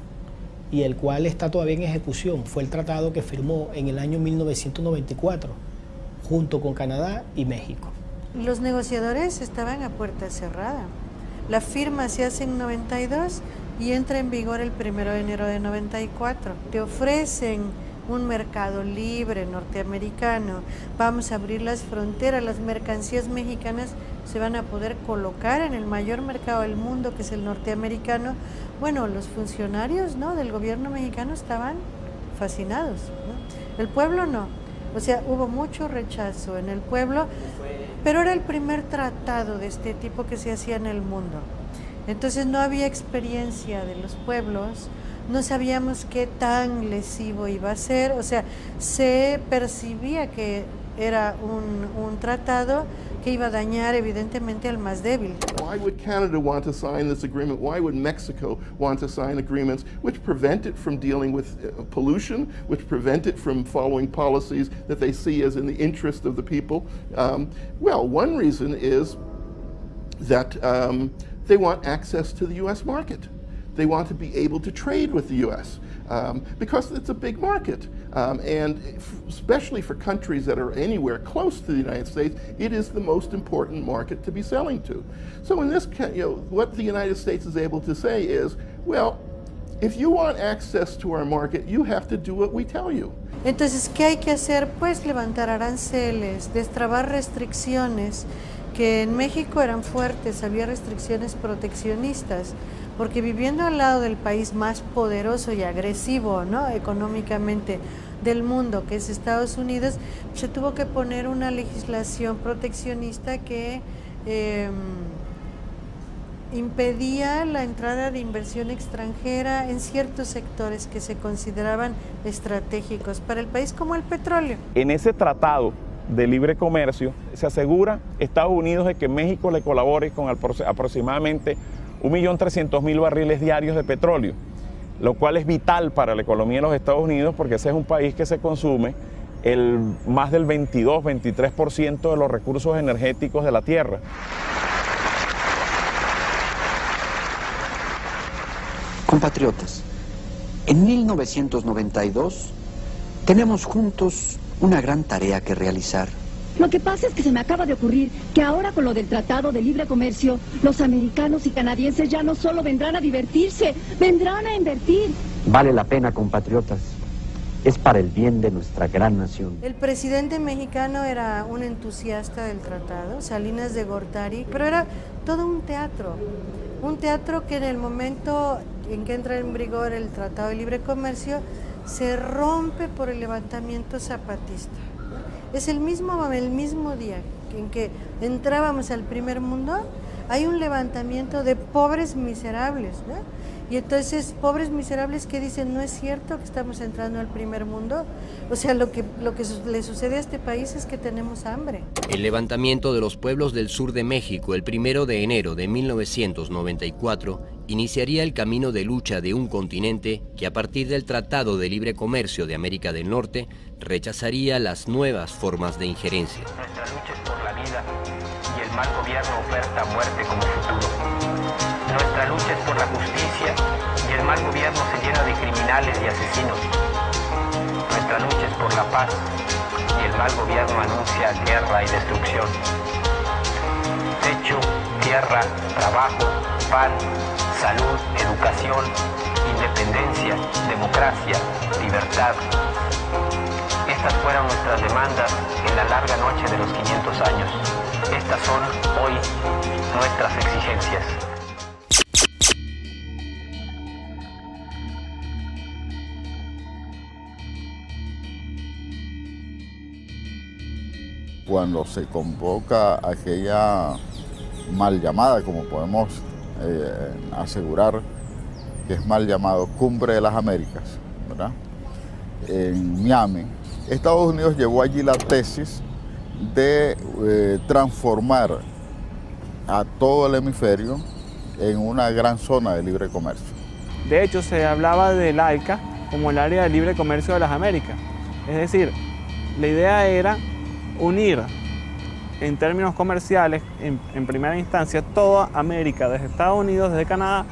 y el cual está todavía en ejecución, fue el tratado que firmó en el año 1994 junto con Canadá y México. Los negociadores estaban a puerta cerrada. La firma se hace en 92 y entra en vigor el 1 de enero de 94. Te ofrecen un mercado libre norteamericano, vamos a abrir las fronteras, las mercancías mexicanas se van a poder colocar en el mayor mercado del mundo, que es el norteamericano. Bueno, los funcionarios, ¿no?, del gobierno mexicano estaban fascinados, ¿no? El pueblo no. O sea, hubo mucho rechazo en el pueblo, pero era el primer tratado de este tipo que se hacía en el mundo. Entonces no había experiencia de los pueblos, no sabíamos qué tan lesivo iba a ser, o sea, se percibía que era un tratado que iba a dañar evidentemente al más débil. Why would Canada want to sign this agreement? Why would Mexico want to sign agreements which prevent it from dealing with pollution, which prevent it from following policies that they see as in the interest of the people? Well, one reason is that they want access to the U.S. market. They want to be able to trade with the U.S. Because it's a big market. And especially for countries that are anywhere close to the United States, it is the most important market to be selling to. So in this, what the United States is able to say is, well, if you want access to our market, you have to do what we tell you. Entonces, ¿qué hay que hacer? Pues levantar aranceles, destrabar restricciones, que en México eran fuertes, había restricciones proteccionistas, porque viviendo al lado del país más poderoso y agresivo, ¿no?, económicamente del mundo, que es Estados Unidos, se tuvo que poner una legislación proteccionista que impedía la entrada de inversión extranjera en ciertos sectores que se consideraban estratégicos para el país, como el petróleo. En ese tratado de libre comercio, se asegura Estados Unidos de que México le colabore con aproximadamente 1.300.000 barriles diarios de petróleo, lo cual es vital para la economía de los Estados Unidos porque ese es un país que se consume más del 22-23% de los recursos energéticos de la tierra. Compatriotas, en 1992 tenemos juntos una gran tarea que realizar. Lo que pasa es que se me acaba de ocurrir que ahora con lo del Tratado de Libre Comercio, los americanos y canadienses ya no solo vendrán a divertirse, vendrán a invertir. Vale la pena, compatriotas. Es para el bien de nuestra gran nación. El presidente mexicano era un entusiasta del tratado, Salinas de Gortari, pero era todo un teatro que en el momento en que entra en vigor el Tratado de Libre Comercio se rompe por el levantamiento zapatista. Es el mismo día en que entrábamos al primer mundo, hay un levantamiento de pobres miserables, ¿no? Y entonces, pobres miserables que dicen, no es cierto que estamos entrando al primer mundo. O sea, lo que le sucede a este país es que tenemos hambre. El levantamiento de los pueblos del sur de México el 1 de enero de 1994 iniciaría el camino de lucha de un continente que a partir del Tratado de Libre Comercio de América del Norte rechazaría las nuevas formas de injerencia. Nuestra lucha es por la vida y el mal gobierno oferta muerte como futuro. Nuestra lucha es por la justicia y el mal gobierno se llena de criminales y asesinos. Nuestra lucha es por la paz y el mal gobierno anuncia guerra y destrucción. Techo, tierra, trabajo, pan, salud, educación, independencia, democracia, libertad. Estas fueron nuestras demandas en la larga noche de los 500 años. Estas son hoy nuestras exigencias. Cuando se convoca aquella mal llamada, como podemos asegurar que es mal llamado, Cumbre de las Américas, ¿verdad? En Miami, Estados Unidos llevó allí la tesis de transformar a todo el hemisferio en una gran zona de libre comercio. De hecho, se hablaba del ALCA como el área de libre comercio de las Américas. Es decir, la idea era unir en términos comerciales, en primera instancia, toda América, desde Estados Unidos, desde Canadá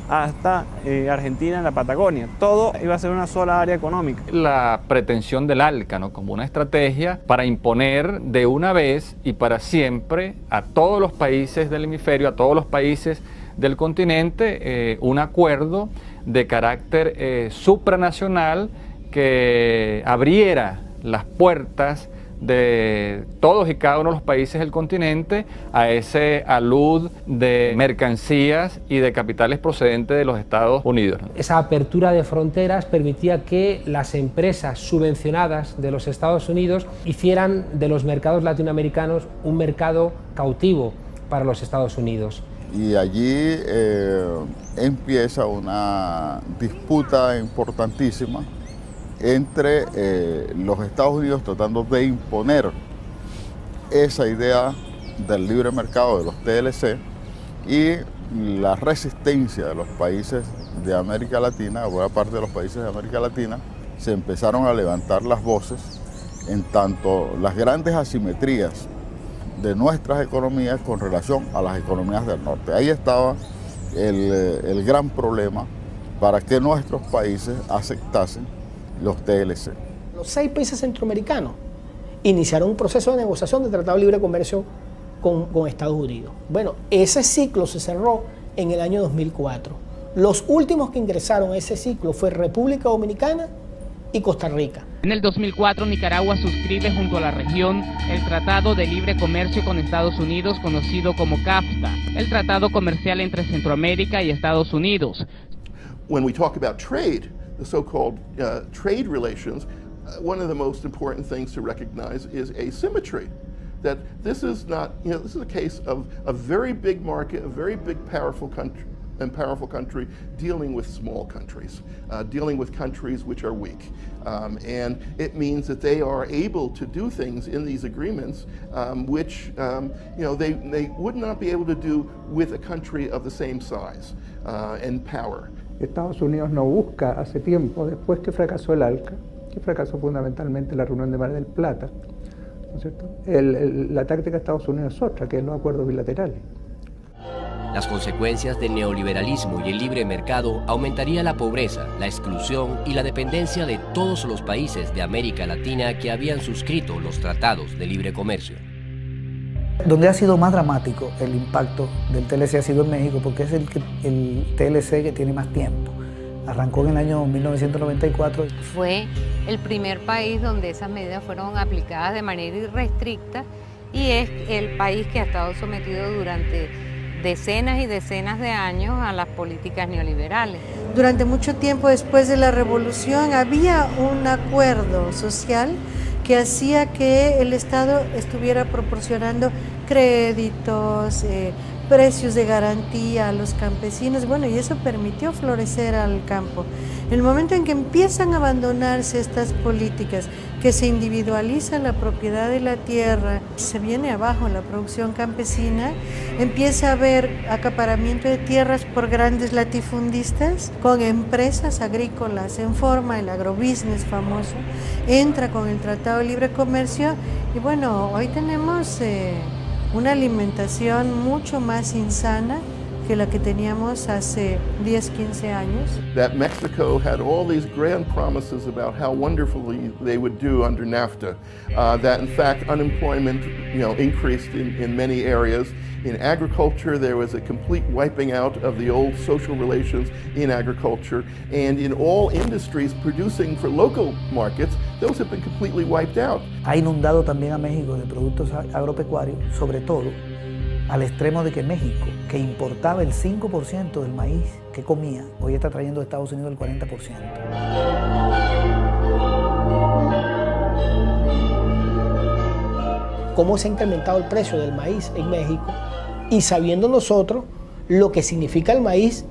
hasta Argentina en la Patagonia. Todo iba a ser una sola área económica. La pretensión del ALCA, ¿no?, como una estrategia para imponer de una vez y para siempre a todos los países del hemisferio, a todos los países del continente, un acuerdo de carácter supranacional que abriera las puertas de todos y cada uno de los países del continente a ese alud de mercancías y de capitales procedentes de los Estados Unidos. Esa apertura de fronteras permitía que las empresas subvencionadas de los Estados Unidos hicieran de los mercados latinoamericanos un mercado cautivo para los Estados Unidos. Y allí empieza una disputa importantísima entre los Estados Unidos tratando de imponer esa idea del libre mercado de los TLC y la resistencia de los países de América Latina, buena parte de los países de América Latina, se empezaron a levantar las voces en tanto las grandes asimetrías de nuestras economías con relación a las economías del norte. Ahí estaba el gran problema para que nuestros países aceptasen los TLC. Los 6 países centroamericanos iniciaron un proceso de negociación de Tratado de Libre Comercio con Estados Unidos. Bueno, ese ciclo se cerró en el año 2004. Los últimos que ingresaron a ese ciclo fue República Dominicana y Costa Rica. En el 2004, Nicaragua suscribe junto a la región el Tratado de Libre Comercio con Estados Unidos, conocido como CAFTA, el tratado comercial entre Centroamérica y Estados Unidos. When we talk about trade, the so-called trade relations, one of the most important things to recognize is asymmetry. That this is not, this is a case of a very big market, a very big, powerful country, and powerful country dealing with small countries, dealing with countries which are weak. And it means that they are able to do things in these agreements which they would not be able to do with a country of the same size and power. Estados Unidos no busca hace tiempo, después que fracasó el ALCA, que fracasó fundamentalmente la reunión de Mar del Plata, ¿no es cierto? La táctica de Estados Unidos es otra, que es los acuerdos bilaterales. Las consecuencias del neoliberalismo y el libre mercado aumentaría la pobreza, la exclusión y la dependencia de todos los países de América Latina que habían suscrito los tratados de libre comercio. Donde ha sido más dramático el impacto del TLC ha sido en México, porque es el TLC que tiene más tiempo. Arrancó en el año 1994. Fue el primer país donde esas medidas fueron aplicadas de manera irrestricta y es el país que ha estado sometido durante decenas y decenas de años a las políticas neoliberales. Durante mucho tiempo después de la revolución había un acuerdo social que hacía que el Estado estuviera proporcionando créditos, precios de garantía a los campesinos, bueno, y eso permitió florecer al campo. En el momento en que empiezan a abandonarse estas políticas, que se individualiza la propiedad de la tierra, se viene abajo la producción campesina, empieza a haber acaparamiento de tierras por grandes latifundistas, con empresas agrícolas en forma, el agrobusiness famoso, entra con el Tratado de Libre Comercio y bueno, hoy tenemos una alimentación mucho más insana que la que teníamos hace 10, 15 años. That Mexico had all these grand promises about how wonderfully they would do under NAFTA, that in fact unemployment increased in many areas. In agriculture, there was a complete wiping out of the old social relations in agriculture, and in all industries producing for local markets, those have been completely wiped out. Ha inundado también a México de productos agropecuarios, sobre todo al extremo de que México, que importaba el 5% del maíz que comía, hoy está trayendo de Estados Unidos el 40%. Cómo se ha incrementado el precio del maíz en México y sabiendo nosotros lo que significa el maíz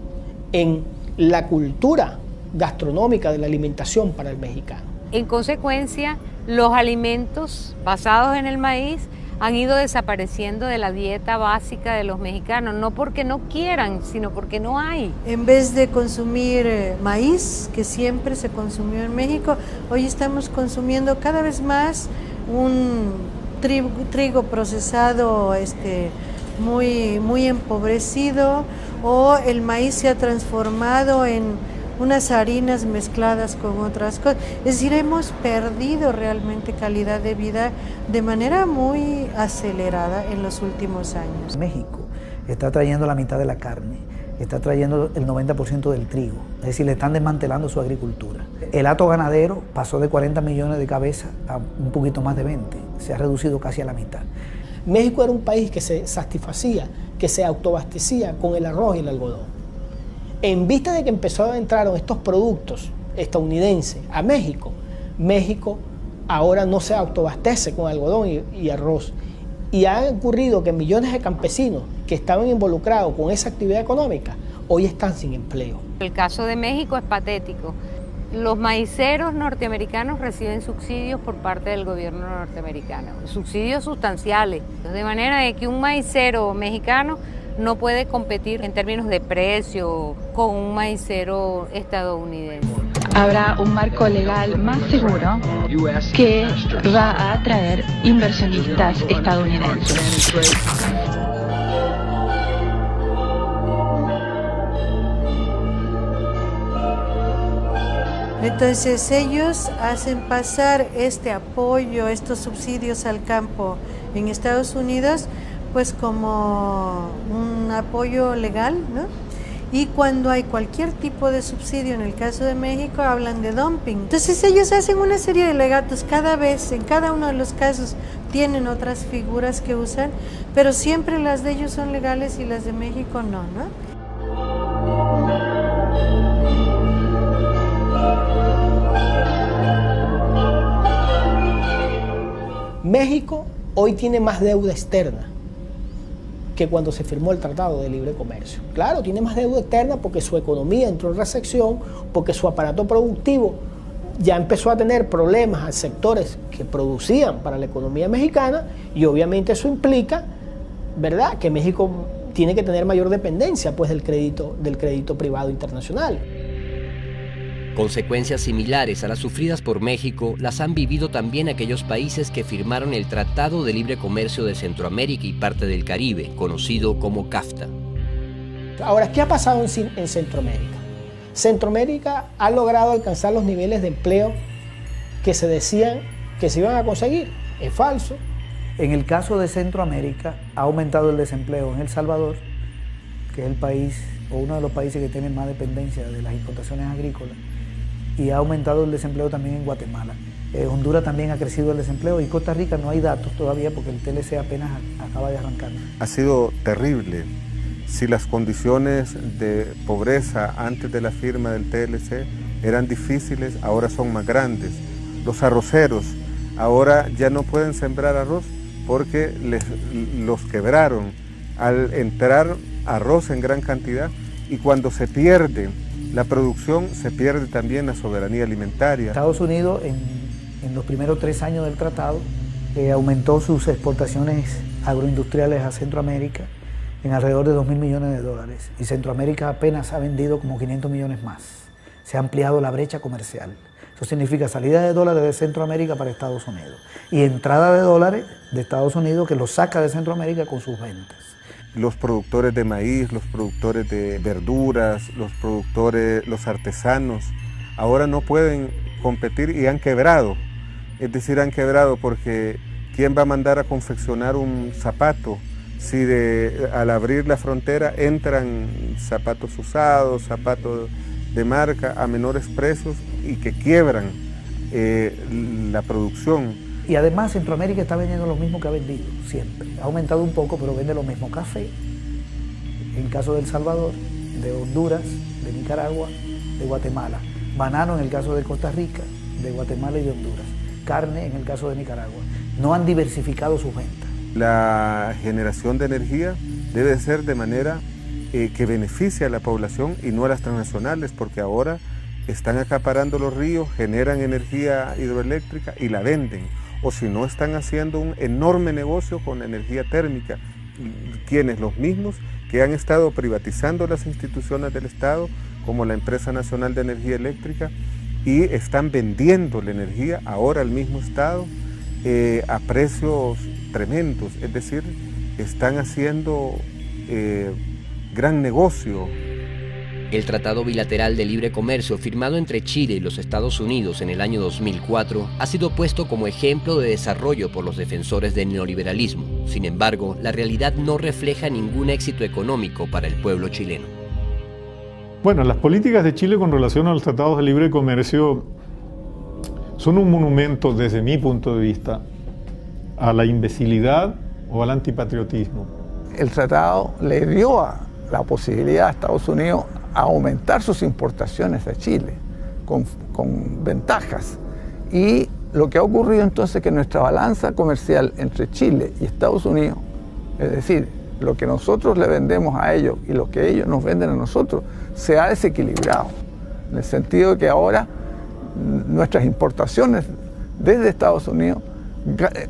en la cultura gastronómica de la alimentación para el mexicano. En consecuencia, los alimentos basados en el maíz han ido desapareciendo de la dieta básica de los mexicanos, no porque no quieran, sino porque no hay. En vez de consumir maíz, que siempre se consumió en México, hoy estamos consumiendo cada vez más un trigo procesado muy empobrecido, o el maíz se ha transformado en unas harinas mezcladas con otras cosas. Es decir, hemos perdido realmente calidad de vida de manera muy acelerada en los últimos años. México está trayendo la mitad de la carne, está trayendo el 90% del trigo, es decir, le están desmantelando su agricultura. El hato ganadero pasó de 40 millones de cabezas a un poquito más de 20, se ha reducido casi a la mitad. México era un país que se satisfacía, que se autoabastecía con el arroz y el algodón. En vista de que empezaron a entrar estos productos estadounidenses a México, México ahora no se autoabastece con algodón y arroz. Y ha ocurrido que millones de campesinos que estaban involucrados con esa actividad económica hoy están sin empleo. El caso de México es patético. Los maiceros norteamericanos reciben subsidios por parte del gobierno norteamericano, subsidios sustanciales, de manera de que un maicero mexicano no puede competir en términos de precio con un maicero estadounidense. Habrá un marco legal más seguro que va a atraer inversionistas estadounidenses. Entonces ellos hacen pasar este apoyo, estos subsidios al campo en Estados Unidos, pues como un apoyo legal, ¿no? Y cuando hay cualquier tipo de subsidio, en el caso de México, hablan de dumping. Entonces ellos hacen una serie de alegatos cada vez, en cada uno de los casos tienen otras figuras que usan, pero siempre las de ellos son legales y las de México no, ¿no? México hoy tiene más deuda externa que cuando se firmó el Tratado de Libre Comercio. Claro, tiene más deuda externa porque su economía entró en recesión, porque su aparato productivo ya empezó a tener problemas a sectores que producían para la economía mexicana, y obviamente eso implica, ¿verdad?, que México tiene que tener mayor dependencia pues del crédito privado internacional. Consecuencias similares a las sufridas por México las han vivido también aquellos países que firmaron el Tratado de Libre Comercio de Centroamérica y parte del Caribe, conocido como CAFTA. Ahora, ¿qué ha pasado en Centroamérica? Centroamérica ha logrado alcanzar los niveles de empleo que se decían que se iban a conseguir. Es falso. En el caso de Centroamérica, ha aumentado el desempleo en El Salvador, que es el país o uno de los países que tiene más dependencia de las importaciones agrícolas, y ha aumentado el desempleo también en Guatemala. Honduras también ha crecido el desempleo, y Costa Rica no hay datos todavía porque el TLC apenas acaba de arrancar. Ha sido terrible. Si las condiciones de pobreza antes de la firma del TLC eran difíciles, ahora son más grandes. Los arroceros ahora ya no pueden sembrar arroz porque los quebraron al entrar arroz en gran cantidad, y cuando se pierde la producción, se pierde también la soberanía alimentaria. Estados Unidos en los primeros 3 años del tratado aumentó sus exportaciones agroindustriales a Centroamérica en alrededor de $2.000 millones, y Centroamérica apenas ha vendido como 500 millones más. Se ha ampliado la brecha comercial. Eso significa salida de dólares de Centroamérica para Estados Unidos y entrada de dólares de Estados Unidos que los saca de Centroamérica con sus ventas. Los productores de maíz, los productores de verduras, los artesanos, ahora no pueden competir y han quebrado. Es decir, han quebrado porque ¿quién va a mandar a confeccionar un zapato si al abrir la frontera entran zapatos usados, zapatos de marca a menores precios y que quiebran la producción? Y además Centroamérica está vendiendo lo mismo que ha vendido siempre. Ha aumentado un poco, pero vende lo mismo. Café, en caso de El Salvador, de Honduras, de Nicaragua, de Guatemala. Banano en el caso de Costa Rica, de Guatemala y de Honduras. Carne en el caso de Nicaragua. No han diversificado sus ventas. La generación de energía debe ser de manera que beneficie a la población y no a las transnacionales, porque ahora están acaparando los ríos, generan energía hidroeléctrica y la venden. O si no, están haciendo un enorme negocio con la energía térmica. Quienes, los mismos que han estado privatizando las instituciones del Estado, como la Empresa Nacional de Energía Eléctrica, y están vendiendo la energía ahora al mismo Estado a precios tremendos. Es decir, están haciendo gran negocio. El Tratado Bilateral de Libre Comercio firmado entre Chile y los Estados Unidos en el año 2004 ha sido puesto como ejemplo de desarrollo por los defensores del neoliberalismo. Sin embargo, la realidad no refleja ningún éxito económico para el pueblo chileno. Bueno, las políticas de Chile con relación a los tratados de libre comercio son un monumento, desde mi punto de vista, a la imbecilidad o al antipatriotismo. El tratado le dio la posibilidad a Estados Unidos a aumentar sus importaciones a Chile con ventajas, y lo que ha ocurrido entonces es que nuestra balanza comercial entre Chile y Estados Unidos, es decir, lo que nosotros le vendemos a ellos y lo que ellos nos venden a nosotros, se ha desequilibrado, en el sentido de que ahora nuestras importaciones desde Estados Unidos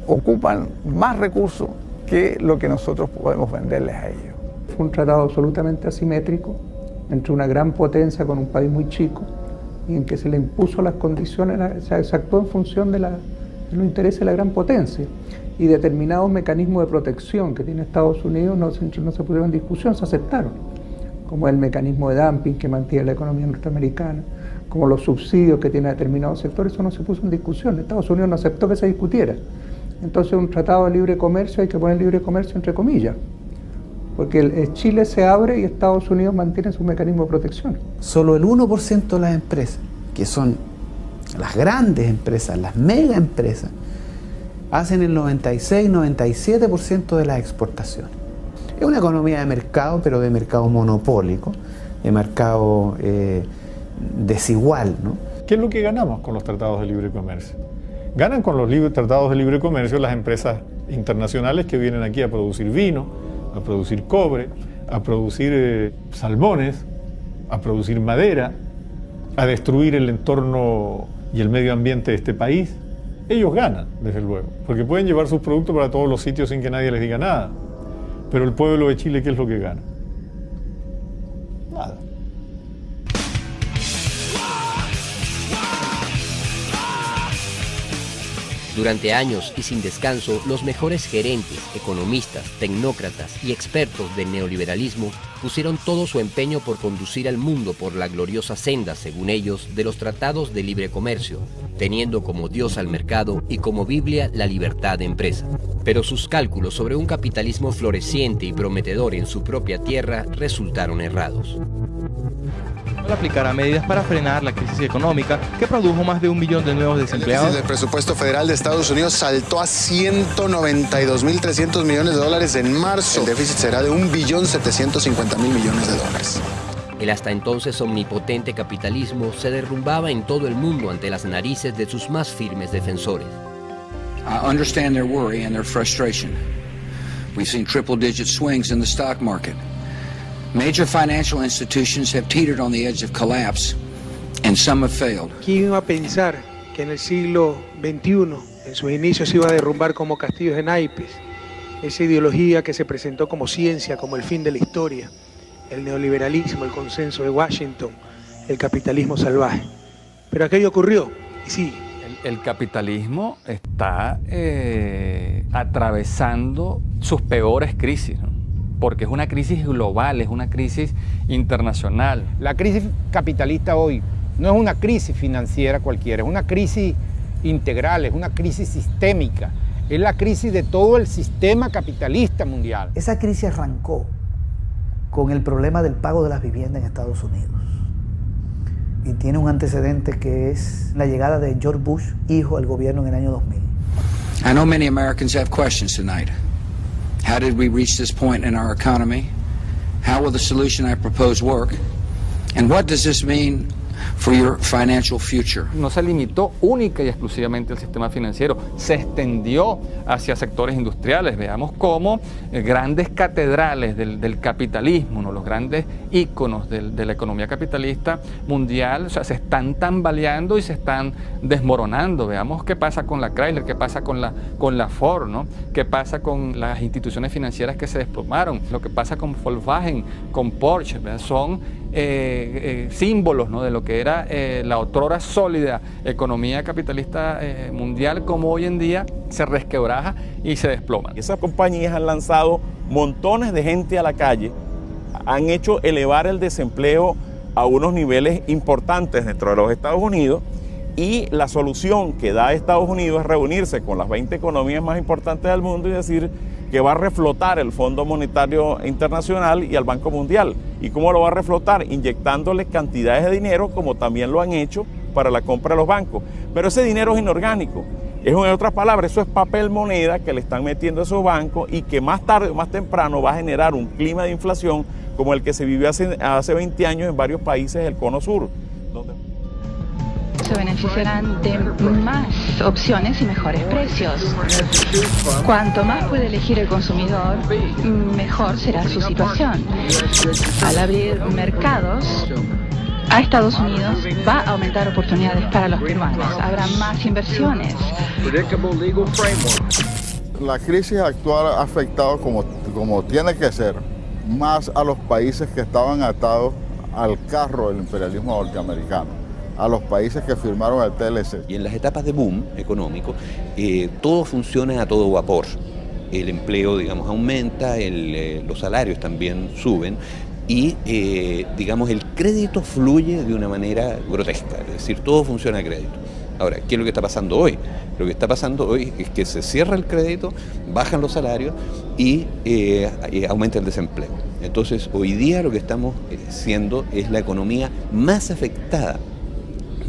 ocupan más recursos que lo que nosotros podemos venderles a ellos. Fue un tratado absolutamente asimétrico entre una gran potencia con un país muy chico, y en que se le impuso las condiciones, se actuó en función de los intereses de la gran potencia, y determinados mecanismos de protección que tiene Estados Unidos no se pusieron en discusión, se aceptaron, como el mecanismo de dumping que mantiene la economía norteamericana, como los subsidios que tiene determinados sectores. Eso no se puso en discusión. Estados Unidos no aceptó que se discutiera. Entonces, un tratado de libre comercio hay que poner libre comercio entre comillas, porque Chile se abre y Estados Unidos mantiene su mecanismo de protección. Solo el 1% de las empresas, que son las grandes empresas, las mega empresas, hacen el 96-97% de las exportaciones. Es una economía de mercado, pero de mercado monopólico, de mercado desigual, ¿no? ¿Qué es lo que ganamos con los tratados de libre comercio? Ganan con los tratados de libre comercio las empresas internacionales que vienen aquí a producir vino, a producir cobre, a producir salmones, a producir madera, a destruir el entorno y el medio ambiente de este país. Ellos ganan, desde luego, porque pueden llevar sus productos para todos los sitios sin que nadie les diga nada. Pero el pueblo de Chile, ¿qué es lo que gana? Nada. Durante años y sin descanso, los mejores gerentes, economistas, tecnócratas y expertos del neoliberalismo pusieron todo su empeño por conducir al mundo por la gloriosa senda, según ellos, de los tratados de libre comercio, teniendo como Dios al mercado y como Biblia la libertad de empresa. Pero sus cálculos sobre un capitalismo floreciente y prometedor en su propia tierra resultaron errados. Aplicará medidas para frenar la crisis económica que produjo más de 1 millón de nuevos desempleados. El déficit del presupuesto federal de Estados Unidos saltó a 192.300 millones de dólares en marzo. El déficit será de 1.750.000 millones de dólares. El hasta entonces omnipotente capitalismo se derrumbaba en todo el mundo ante las narices de sus más firmes defensores. I understand their worry and their frustration. We've seen triple-digit swings in the stock market. Major financial institutions have teetered on the edge of collapse, and some have failed. ¿Quién iba a pensar que en el siglo XXI, en sus inicios, se iba a derrumbar como castillos de naipes esa ideología que se presentó como ciencia, como el fin de la historia, el neoliberalismo, el consenso de Washington, el capitalismo salvaje? Pero aquello ocurrió, y sí. El capitalismo está atravesando sus peores crisis, ¿no? Porque es una crisis global, es una crisis internacional. La crisis capitalista hoy no es una crisis financiera cualquiera, es una crisis integral, es una crisis sistémica, es la crisis de todo el sistema capitalista mundial. Esa crisis arrancó con el problema del pago de las viviendas en Estados Unidos y tiene un antecedente que es la llegada de George Bush, hijo, al gobierno en el año 2000. I know many Americans have questions tonight. How did we reach this point in our economy? How will the solution I propose work? And what does this mean for your financial future? No se limitó única y exclusivamente al sistema financiero, se extendió hacia sectores industriales. Veamos cómo grandes catedrales del capitalismo, ¿no? Los grandes íconos de la economía capitalista mundial, o sea, se están tambaleando y se están desmoronando. Veamos qué pasa con la Chrysler, qué pasa con la Ford, ¿no? Qué pasa con las instituciones financieras que se desplomaron, lo que pasa con Volkswagen, con Porsche, ¿verdad? Son símbolos, ¿no? De lo que era la otrora sólida economía capitalista mundial, como hoy en día se resquebraja y se desploma. Esas compañías han lanzado montones de gente a la calle, han hecho elevar el desempleo a unos niveles importantes dentro de los Estados Unidos, y la solución que da Estados Unidos es reunirse con las 20 economías más importantes del mundo y decir que va a reflotar el Fondo Monetario Internacional y al Banco Mundial. ¿Y cómo lo va a reflotar? Inyectándole cantidades de dinero, como también lo han hecho para la compra de los bancos. Pero ese dinero es inorgánico. En otras palabras, eso es papel moneda que le están metiendo a esos bancos y que más tarde o más temprano va a generar un clima de inflación como el que se vivió hace 20 años en varios países del Cono Sur. Se beneficiarán de más opciones y mejores precios. Cuanto más puede elegir el consumidor, mejor será su situación. Al abrir mercados a Estados Unidos, va a aumentar oportunidades para los peruanos. Habrá más inversiones. La crisis actual ha afectado, como tiene que ser, más a los países que estaban atados al carro del imperialismo norteamericano, a los países que firmaron el TLC. Y en las etapas de boom económico, todo funciona a todo vapor. El empleo, digamos, aumenta, los salarios también suben y, digamos, el crédito fluye de una manera grotesca, es decir, todo funciona a crédito. Ahora, ¿qué es lo que está pasando hoy? Lo que está pasando hoy es que se cierra el crédito, bajan los salarios y aumenta el desempleo. Entonces, hoy día lo que estamos siendo es la economía más afectada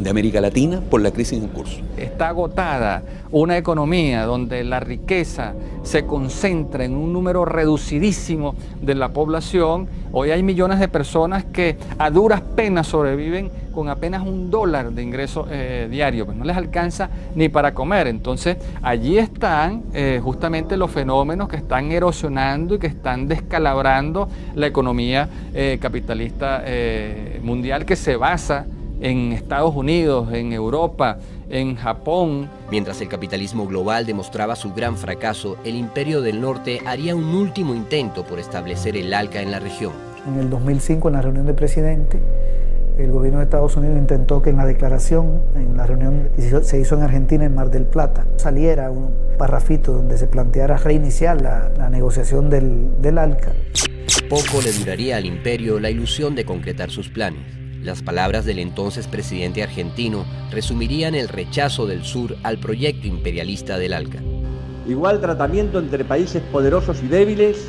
de América Latina por la crisis en curso. Está agotada una economía donde la riqueza se concentra en un número reducidísimo de la población. Hoy hay millones de personas que a duras penas sobreviven con apenas $1 de ingreso diario, pues no les alcanza ni para comer. Entonces allí están justamente los fenómenos que están erosionando y que están descalabrando la economía capitalista mundial, que se basa en Estados Unidos, en Europa, en Japón. Mientras el capitalismo global demostraba su gran fracaso, el Imperio del Norte haría un último intento por establecer el ALCA en la región. En el 2005, en la reunión de presidente, el gobierno de Estados Unidos intentó que en la declaración, en la reunión que se hizo en Argentina, en Mar del Plata, saliera un parrafito donde se planteara reiniciar la negociación del ALCA. Poco le duraría al imperio la ilusión de concretar sus planes. Las palabras del entonces presidente argentino resumirían el rechazo del sur al proyecto imperialista del ALCA. Igual tratamiento entre países poderosos y débiles,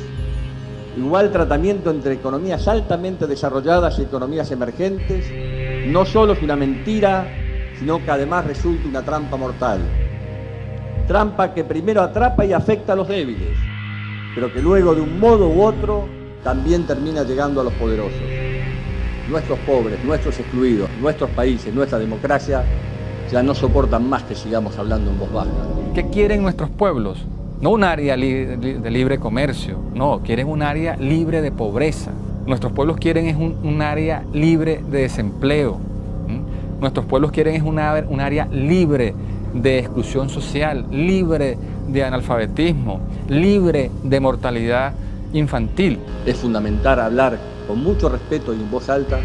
igual tratamiento entre economías altamente desarrolladas y economías emergentes, no solo es una mentira, sino que además resulta una trampa mortal. Trampa que primero atrapa y afecta a los débiles, pero que luego de un modo u otro también termina llegando a los poderosos. Nuestros pobres, nuestros excluidos, nuestros países, nuestra democracia ya no soportan más que sigamos hablando en voz baja. ¿Qué quieren nuestros pueblos? No un área de libre comercio, no, quieren un área libre de pobreza. Nuestros pueblos quieren es un área libre de desempleo. Nuestros pueblos quieren es un área libre de exclusión social, libre de analfabetismo, libre de mortalidad infantil. Es fundamental hablar con mucho respeto y en voz alta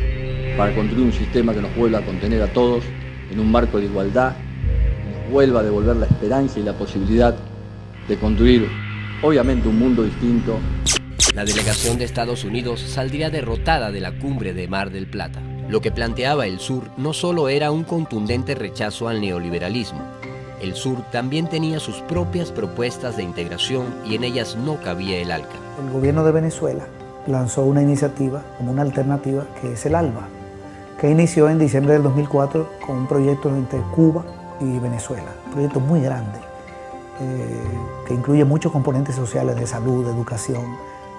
para construir un sistema que nos vuelva a contener a todos en un marco de igualdad, y nos vuelva a devolver la esperanza y la posibilidad de construir, obviamente, un mundo distinto. La delegación de Estados Unidos saldría derrotada de la cumbre de Mar del Plata. Lo que planteaba el sur no solo era un contundente rechazo al neoliberalismo. El sur también tenía sus propias propuestas de integración y en ellas no cabía el ALCA. El gobierno de Venezuela lanzó una iniciativa como una alternativa que es el ALBA, que inició en diciembre del 2004 con un proyecto entre Cuba y Venezuela. Un proyecto muy grande, que incluye muchos componentes sociales de salud, de educación,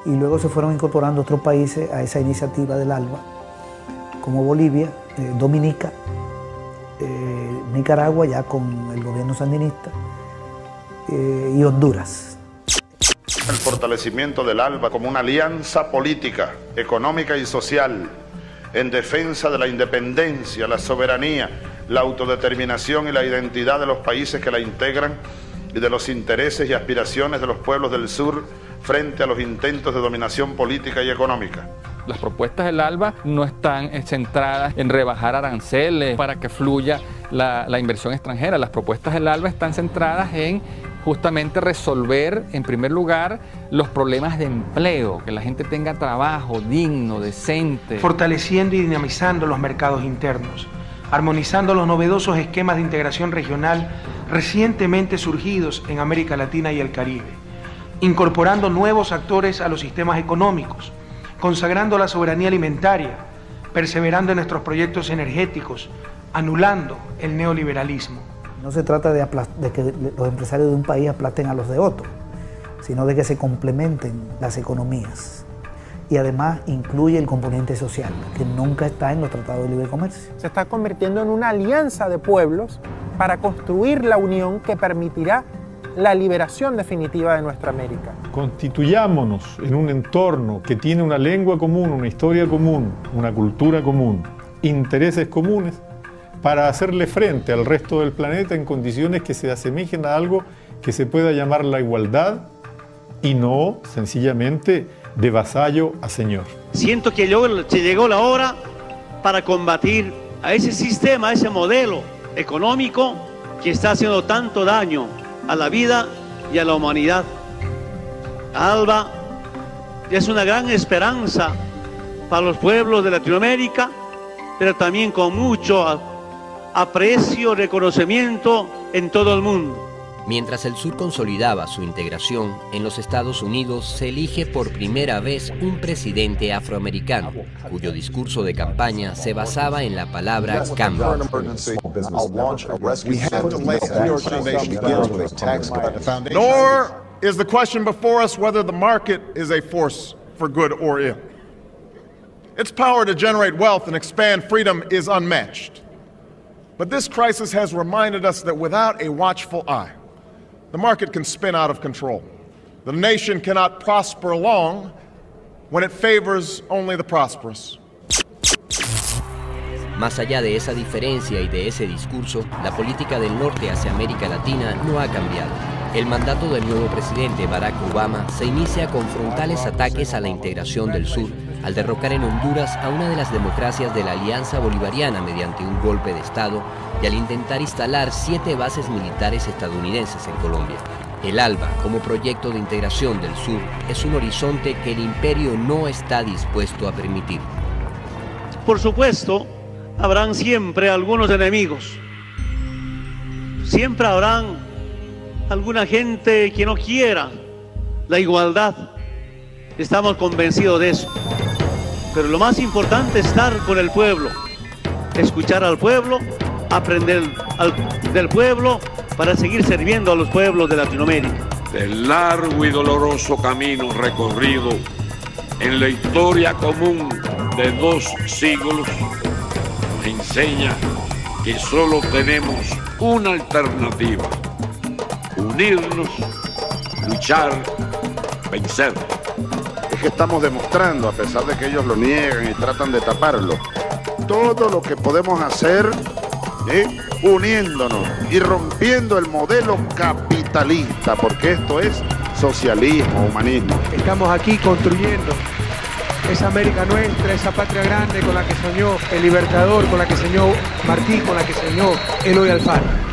y luego se fueron incorporando otros países a esa iniciativa del ALBA, como Bolivia, Dominica, Nicaragua ya con el gobierno sandinista, y Honduras. El fortalecimiento del ALBA como una alianza política, económica y social en defensa de la independencia, la soberanía, la autodeterminación y la identidad de los países que la integran y de los intereses y aspiraciones de los pueblos del sur frente a los intentos de dominación política y económica. Las propuestas del ALBA no están centradas en rebajar aranceles para que fluya la inversión extranjera. Las propuestas del ALBA están centradas en justamente resolver, en primer lugar, los problemas de empleo, que la gente tenga trabajo digno, decente. Fortaleciendo y dinamizando los mercados internos, armonizando los novedosos esquemas de integración regional recientemente surgidos en América Latina y el Caribe, incorporando nuevos actores a los sistemas económicos, consagrando la soberanía alimentaria, perseverando en nuestros proyectos energéticos, anulando el neoliberalismo. No se trata de que los empresarios de un país aplasten a los de otro, sino de que se complementen las economías. Y además incluye el componente social, que nunca está en los tratados de libre comercio. Se está convirtiendo en una alianza de pueblos para construir la unión que permitirá la liberación definitiva de nuestra América. Constituyámonos en un entorno que tiene una lengua común, una historia común, una cultura común, intereses comunes, para hacerle frente al resto del planeta en condiciones que se asemejen a algo que se pueda llamar la igualdad y no sencillamente de vasallo a señor. Siento que se llegó la hora para combatir a ese sistema, a ese modelo económico que está haciendo tanto daño a la vida y a la humanidad. ALBA es una gran esperanza para los pueblos de Latinoamérica, pero también con mucho aprecio, reconocimiento en todo el mundo. Mientras el sur consolidaba su integración, en los Estados Unidos se elige por primera vez un presidente afroamericano, cuyo discurso de campaña se basaba en la palabra cambio. Nor is the question before us whether the market is a force for good or ill. Its power to generate wealth and expand freedom is unmatched. But this crisis has reminded us that without a watchful eye, the market can spin out of control. The nation cannot prosper long when it favors only the prosperous. Más allá de esa diferencia y de ese discurso, la política del norte hacia América Latina no ha cambiado. El mandato del nuevo presidente Barack Obama se inicia con frontales ataques a la integración del sur, al derrocar en Honduras a una de las democracias de la Alianza Bolivariana mediante un golpe de Estado y al intentar instalar 7 bases militares estadounidenses en Colombia. El ALBA, como proyecto de integración del sur, es un horizonte que el imperio no está dispuesto a permitir. Por supuesto, habrán siempre algunos enemigos. Siempre habrán alguna gente que no quiera la igualdad. Estamos convencidos de eso. Pero lo más importante es estar con el pueblo, escuchar al pueblo, aprender del pueblo para seguir sirviendo a los pueblos de Latinoamérica. El largo y doloroso camino recorrido en la historia común de 2 siglos me enseña que solo tenemos una alternativa: unirnos, luchar, vencer. Es que estamos demostrando, a pesar de que ellos lo niegan y tratan de taparlo, todo lo que podemos hacer uniéndonos y rompiendo el modelo capitalista, porque esto es socialismo, humanismo. Estamos aquí construyendo esa América nuestra, esa patria grande con la que soñó el Libertador, con la que soñó Martí, con la que soñó Eloy Alfaro.